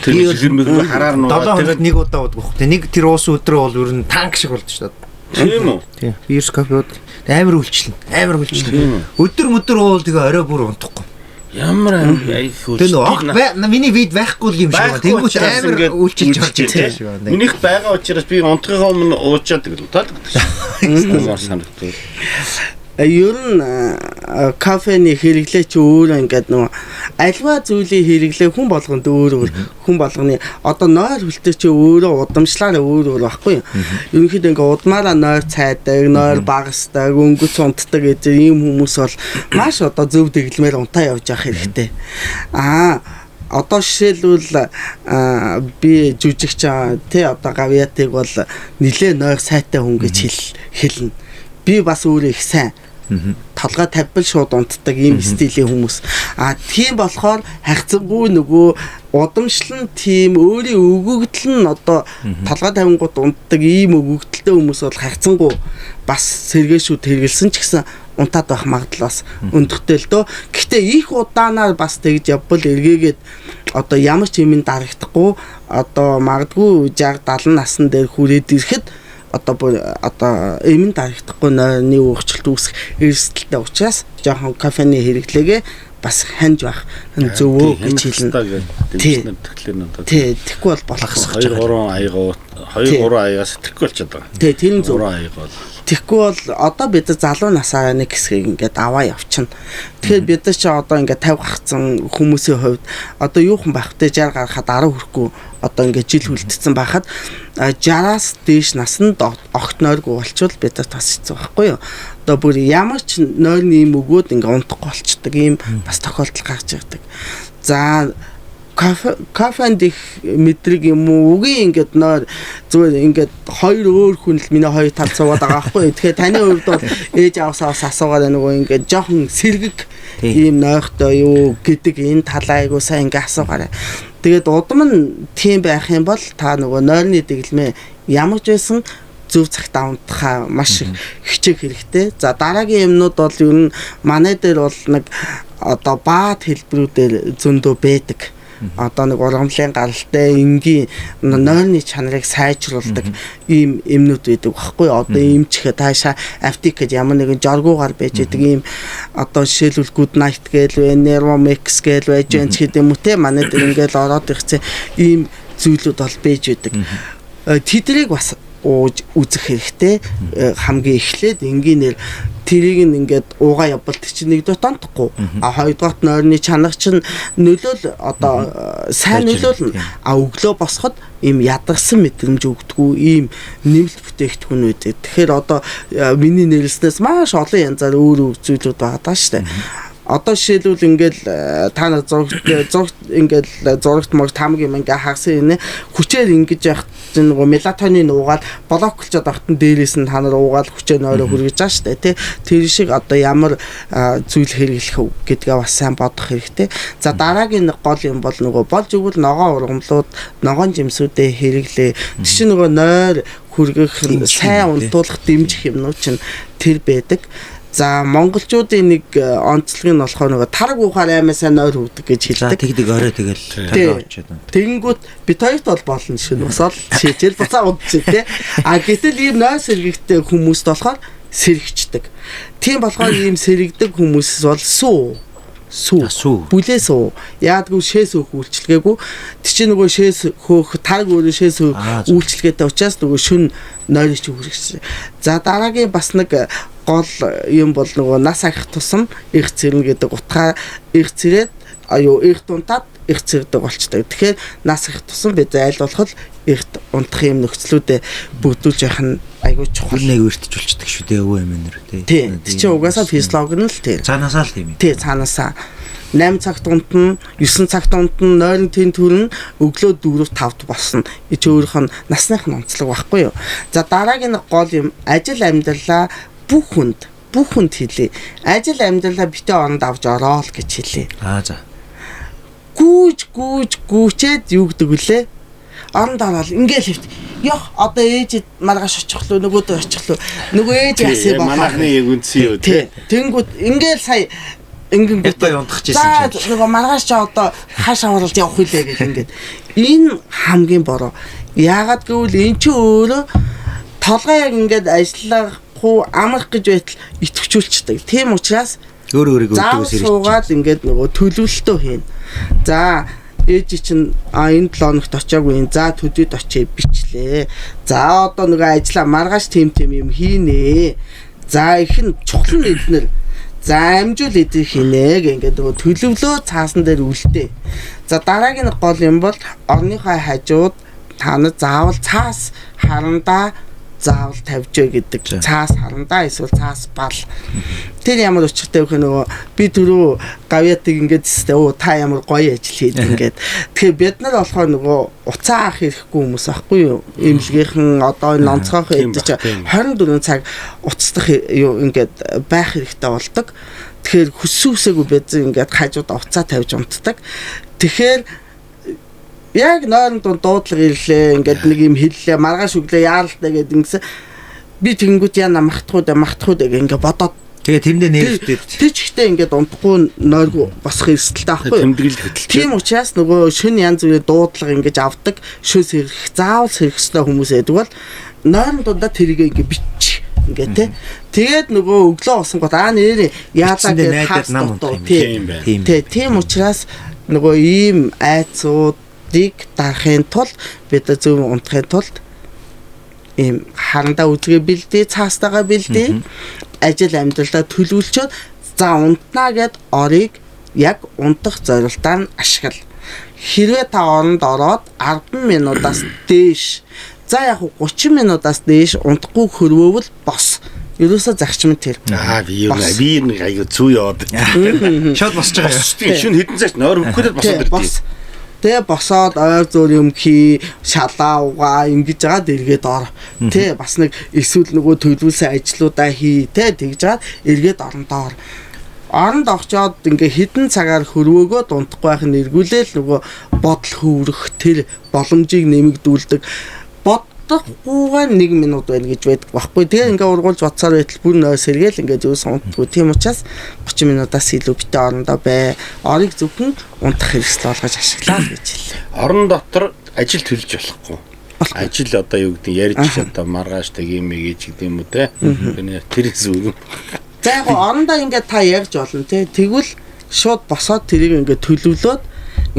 Тэр хэрмэг хараар нуугаад 7 хоногт нэг удаа уудаг бохтой. Нэг тэр уус өдрөө бол ер нь танк шиг болдог шүү дээ. Тийм үү? Тийм. Бирс кофе амар үйлчлэн. Өдөр уул тэгээ орой бүр унтахгүй. Ямар аяг үйлчлэн. Миний вид байхгүй юм шиг байна. Тэнгүүт амар үйлчилж орж ирж байна. Минийх байгаа учраас би унтахын өмнө уучаад тэгэл утаад гэдэг. Ямар санагдав. Ер нь кофений хэрэглээ чи өөр ингээд нөгөө альва зүйлийн хэрэглээ хүн болгонд өөр хүн болгоны одоо нойр хөлтөө чи өөрөө удамшлаараа өөр байхгүй юу. Ерөнхийдөө ингээд удмаараа нойр цайдаг, нойр багасдаг, өнгөц унтдаг гэж ийм хүмүүс бол маш одоо зөв дэглэмээр унтаа явж явах хэрэгтэй. Одоо жишээлбэл би жүжигч тий одоо гавьяатыг бол нилээ нойр сайтай хүн гэж хэлнэ. Би бас өөрөө их сайн толгой тавьбал шууд унтдаг ийм стилийн хүмүүс. Тийм болохоор хайцангуй нөгөө удамшлан тийм өөрийн өгөгдөл нь одоо толгой тавингууд унтдаг ийм өгөгдөлтэй хүмүүс бол хайцангуй бас сэргээшүүд хэрэгэлсэн ч гэсэн унтаад байх магадлал бас өндөртэй л дөө. Гэхдээ их удаанаар бас тэгж явбал эргээгээд одоо ямар ч юм дарагдахгүй одоо магадгүй 60 70 насн дээр хүрээд ирэхэд одоо эмэн дарагдахгүй нойрны өөрчлөлт үүсэх эрсдэлтэй учраас жоохон кофений хэрэглээгээ бас ханж байх зөвөө гэж хэлнэ. Тий, тэгэхгүй бол болох гэж байна. 2-3 аягаас тэхгүй болчиход байгаа. Тий, тэр нь зөв. Тэгэхгүй бол одоо бид залуу насаараа нэг хэсгийг ингээд аваа явчихна. Тэгэхээр бид ч одоо ингээд 50 гарцсан хүмүүсийн хувьд одоо юухан байх вэ? 60 гарахад 10 хүрэхгүй одоо ингээд жил хүлдсэн байхад 60-аас дээш наснд огт нойргүй болчихвол бид тас хэцүү байхгүй юу? Одоо бүр ямар ч нойрны юм өгөөд ингээд унтахгүй болчдөг ийм бас тохиолдол гарч ирдэг. За кофенд их мэдрэг юм уу үгүй ингээд нойр зүгээр ингээд хоёр өөр хүн л миний хоёр тал суугаад байгаа байхгүй. Тэгэхээр таны хувьд бол ээж аваасаас асуугаад нөгөө ингээд жоохон сэргэг ийм нойртой юу гэдэг энэ талаа айгуу сайн ингээд асуугаарай. Тэгээд удам нь тийм байх юм бол та нөгөө нойрны дэглэмээ ямар ч байсан зөв цагт унтахаа маш хичээх хэрэгтэй. За дараагийн юмнууд бол ер нь манай дээр бол нэг одоо баад хэлбэрүүдээр зөндөө байдаг. Одоо нэг ургамлын гаралтай энгийн нойрны чанарыг сайжруулдаг ийм эмнүүд байдаг байхгүй. Одоо эмчгээ таашаа аптекэд ямар нэгэн жоргуугаар байж байдаг ийм одоо жишээлбэл good night гээл вэ, Nervomix гээл байж энэ ч гэдэм үү те манай дээр ингээл ороод ирсэн ийм зүйлүүд бол байж байдаг. Тэдрийг бас үзэх хэрэгтэй. Хамгийн эхлээд энгийнээр тэрийг ингээд уугаа явбал чинь нэгдүгээр тонтохгүй. Хоёрдугаар нойрны чанар чинь нөлөөл одоо сайн нөлөөлнө. Өглөө босоход ийм ядарсан мэдрэмж өгдөггүй ийм нэмэлт бүтээгдэхүүн үүдэг. Тэгэхээр одоо миний нэрлснээс маш олон янзаар өөр зүйлүүд байгаа даа штэ. Одоо жишээлбэл ингээл та нар зурагт ингээл зурагт мөр тамгийн ингээ хагасан юм хүчээр ингэж явах чинь нөгөө мелатонин уугаад блоколчод авахтан дээрээс нь та нар уугаад хүчээр нойроо хүргэж байгаа штэ тий. Тэр шиг одоо ямар зүйл хэрэглэх гэдгээ бас сайн бодох хэрэгтэй. За дараагийн нэг гол юм бол нөгөө болж өгвөл ногоон ургамлууд ногоон жимсүүдэд хэрэглээ. Тэр чинь нөгөө нойр хүргэх сайн унтуулах дэмжих юмнууд чинь тэр байдаг. За монголчуудын нэг онцлог нь болохоор нөгөө тараг уухаар аймаа сайн нойр хөвдөг гэж хэлдэг. Тэгдэг орой тэгэл очоод. Тэгэнгүүт бит хоёрт бол болно шин босоод шийдэл буцаа удчих тий. А гэтэл ийм нойр сэргэгтэй хүмүүст болохоор сэргэгчдэг. Тийм болохоор ийм сэргэгдэг хүмүүс бол сүү. Бүлээ сүү. Яадгүй шээс өөх үйлчлгээгүй. Тэг чи нөгөө шээс хөөх тараг өөрөө шээс үйлчлгээтэй учраас нөгөө шүн нойрч үүргэсэн. За дараагийн бас нэг гол юм бол нөгөө нас ахих тусам их цэрнэ гэдэг утгаа их цэрэд их дунтаад их цэрдэг болчтой. Тэгэхээр нас ахих тусам бид айл болох их унтах юм нөхцлүүдэд бүгдүүлж явах нь айгүй чухал. Нэг өртөж болчдөг шүү дээ өвөө эмээнэр тий. Тий чи угаасаа физиологи нь л тий. Цаанаасаа л тийм юм. Тий цаанаасаа 8 цагт унтна, 9 цагт унтна, нойрон тэн төрн өглөө 4-5-д босно. Ич өөрийнх нь насных нь онцлог байхгүй юу. За дараагийн гол юм ажил амьдралаа бүх хүнд хэлээ. Ажил амьдралаа битээ оронд авч ороо л гэж хэлээ. За. Гүүчээд юу гэдэг вүлээ? Оронд ороод ингээл хэвт. Ёх одоо ээж маргааш очих лөө нөгөөдөө очих лөө. Нөгөө ээж яасан баа. Манайхны яг үнсэн юу тий. Тэнгүүд ингээл сая ингэн битээ унтах гэсэн чинь. Нөгөө маргааш ч одоо хааш аваад явах үлээ гэх ингээд. Энэ хамгийн бороо. Яагаад гэвэл эн чи өөрөө толгой яг ингээд ажиллахгүй амрах гэж байтал итгэжүүлчихдэг. Тийм учраас өөрийгөө өдөөс суугаад ингээд нөгөө төлөвлөлтөө хийнэ. За ээж чинь энэ 7 хоногт очиагүй. За төдөд очие бичлээ. За одоо нөгөө ажиллаа маргааш тийм юм хийнэ. За их нь чухал нь эднэр. За амжуул эдэр хийнэ ингээд нөгөө төлөвлөө цаасан дээр үлдээ. За дараагийн гол юм бол орныхоо хажууд та нар заавал цаас харандаа заавал тавьж гэдэг. Цаас харандаа эсвэл цаас бал. Тэр ямар учиртай вэ нөгөө би түрүү гавьятыг ингээд та ямар гоё ажил хийдэг ингээд. Тэгэхээр бид нар болохоор нөгөө уцаа авах хэрэггүй хүмүүс байхгүй юу? Имлгийнхэн одоо энэ онцгойхон идэж 24 цаг уцдах юу ингээд байх хэрэгтэй болдог. Тэгэхээр хүссүүсээгүй бид ингээд хажууд уцаа тавьж унтдаг. Тэгэхээр яг нойрон дуудлага ирлээ ингээд нэг юм хэллээ маргааш өглөө яаралтай гэдэг ингэсэн би тэгэнгүүт яна махтахууд ингээд бодоод тэгээ тэрэндээ нэрвдэв тийчгтээ ингээд унтахгүй нойргүй босох эрсдэлтэй байхгүй тэмдэглэл хөтөлж тийм учраас нөгөө шүн янз бүрийн дуудлага ингээд авдаг шүн сэрэх заавал сэрхстэй хүмүүс байдаг бол нойрон дундаа тэрийг ингээд бич ингээд тэгээд нөгөө өглөө босонгод нэрээ яалаа гэж хаалт тийм учраас нөгөө ийм айцууд дарахын тулд бид зөв унтахын тулд ийм харандаа үзгээ бэлдээ, цаастайгаа бэлдээ, ажил амьдралдаа төлөвлөчөөд за унтнаа гэд орыг яг унтах зорилтоор ашигла. Хэрвээ та оронд ороод 10 минутаас дээш, за яг 30 минутаас дээш унтахгүй хөрвөөвөл бос. Ерөөсө загчмын тэр. Би нэг аяга зүү яваад. Шууд босч байгаа юм. Шүн хэдэн цагт нойр өгөхгүй босоод ирдээ. Тэгээ босоод ойр зөөр юм хий шалаа угаа ингэж жагаад эргээд ор. Тэ бас нэг эсвэл нөгөө төлөвлөсөн ажлуудаа хий тэ тэгж жагаад эргээд орондоо ор. Оронд очоод ингээ хідэн цагаар хөрвөөгөө унтахгүй байх нь эргүүлээл нөгөө бодол хөврөх тэр боломжийг нэмэгдүүлдэг. Бодохгүйгээр 1 минут байна гэж байдаг байхгүй. Тэгээ ингээ ургуулж бодсоор байтал бүр нойр сэргээл ингээ зөөс унтгүй. Тийм учраас 30 минутаас илүү битээ орондоо бай. Орыг зөвхөн унтах хэрэгсэл болгож ашиглаа гэж хэллээ. Орон дотор ажил төлж болохгүй. Ажил одоо юу гэдэг ярьж одоо маргааш тгиймээ гэж гэдэг юм уу те. Тэр зүйл. За яг орондоо ингээ та ярьж болно те. Тэгвэл шууд босоод тэрийг ингээ төлөвлөөд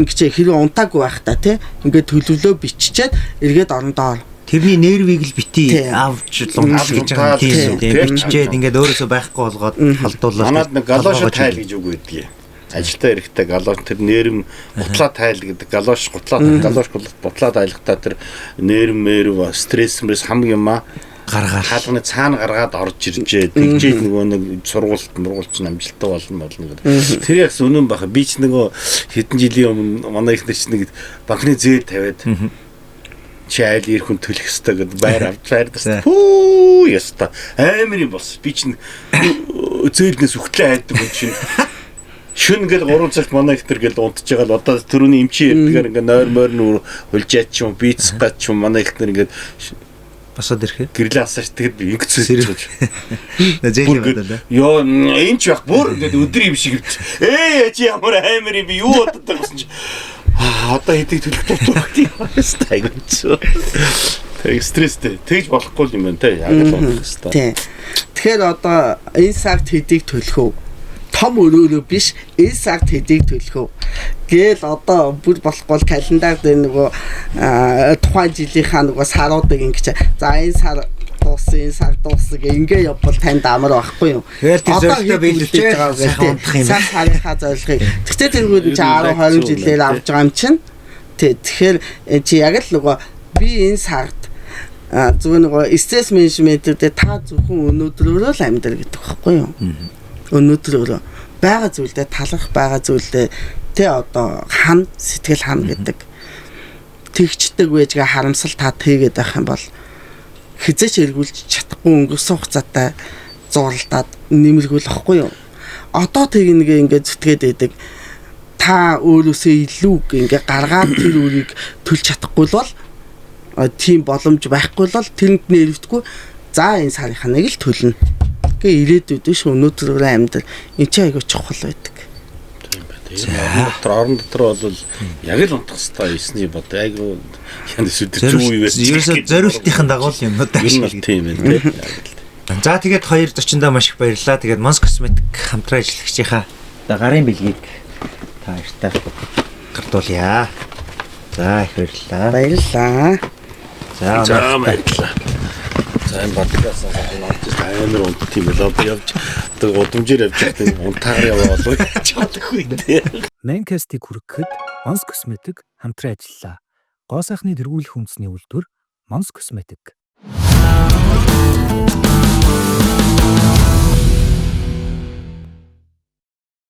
ингээ хэрэг унтаагүй байх та те. Ингээ төлөвлөө биччихэд эргээд орондоо ор. Тэрний нервийг л бити авч лунгал гэж байгаа тийм бичээд ингээд өөрөөсөө байхгүй болгоод халдуулаад манад нэг галош тайл гэж үг өгдөг. Ажилтаа эрэхтэй галош тэр нерв гутлаа тайл гэдэг галош гутлаа тайлахтаа тэр нерв стресс хамаг юма гаргаад хаалганы цаана гаргаад орж иржээ. Тэгжээд нөгөө нэг сургуульч амжилттай болно гэдэг. Тэр яг үнэн баха. Би ч нөгөө хэдэн жилийн өмнө манай их нэг банкны зээл тавиад чи айл ирхэн төлөх ёстой гэд байр авч байрдаа. Хүү яста амар юм бос. Би чинь зөөлнөөс үхтлээ хайдаг юм чинь. Шүн гэл 3 цагт манай ихтер гэл унтж байгаа л одоо түрүүний эмчи ярьдгаар ингээ нойр мойр нүүр хулжаач юм бицгаач юм манай ихтер ингээ Босоод ирэхээр. Гэрлээ асааш тэгэд би ингэсэн гэж. Зээл бодоо. Йоо энэ ч яг бүр ингээд өдөр юм шиг өвч. Чи ямар амар юм би юу бодод байсан чи. Одоо хэдийг төлөх дутуух юм байна. Тэг стресстэй. Тэгж болохгүй юм байна те. Яг л болох хэвээр. Тийм. Тэгэхээр одоо энэ сард хэдийг төлөх үү? Том өрөөрөө биш энэ сард хэдийг төлөх үү? Гээл одоо бүр болохгүй календар дээр нөгөө тухайн жилийнхаа нөгөө саруудыг ингэж за энэ сар дууссан, энэ сар дууссан гэх ингээ явбал танд амар байхгүй юу? Одоо биелүүлж байгаа гэх сар сарынхаа зорилгыг. Тэгтээ тэргүүд чи 10 20 жилээр авч байгаа юм чинь. Тэгэхээр чи яг л нөгөө би энэ сард зөв нөгөө стресс менежментүүдээ та зөвхөн өнөөдрөөрөө л амьдрал гэдэг байхгүй юу? Өнөөдрөөрөө байгаа зүйлдээ таларх байгаа зүйлдээ тэ одоо хана сэтгэл хана гэдэг тэгчдэг байжгаа харамсал та тэгээд байх юм бол хизээч эргүүлж чадахгүй өнгөрсөн хугацаатай зуралдаад нэмэргүүл ахгүй юу? Одоо тэгнэгээ ингээд зүтгээд байдаг та өөрөөсөө илүү ингээд гаргаад тэр үрийг төлж чадахгүй бол тийм боломж байхгүй бол тэрэнд нэрвдэггүй за энэ сарынхаа нэг л төлнө гээ ирээдүйд биш өнөөдрөө амьдрал энэ ч айгүй чухал байдаг. Орон дотор бол яг л унтах хэрэгтэй эсний бод айгүй янд сүдэр зүг юу вэ? Ерөөсө зориултын дагуу юм уу даа. Тийм ээ. За тэгээд 240-даа маш их баярлалаа. Тэгээд Mons Cosmetic хамтран ажиллагчийнхаа гарын бэлгийг та баяртай гартуулъя. За их баярлалаа. Баярлалаа. За баярлалаа. За энэ подкаст амар унт тийм л одоо явж удамжир явж байгаа унтаагаар яваа болов чадахгүй дээ. Mancast-ийг хүргэхэд Mons Cosmetic хамтран ажиллалаа. Гоо сайхны тэргүүлэх үндэсний үйлдвэр Mons Cosmetic.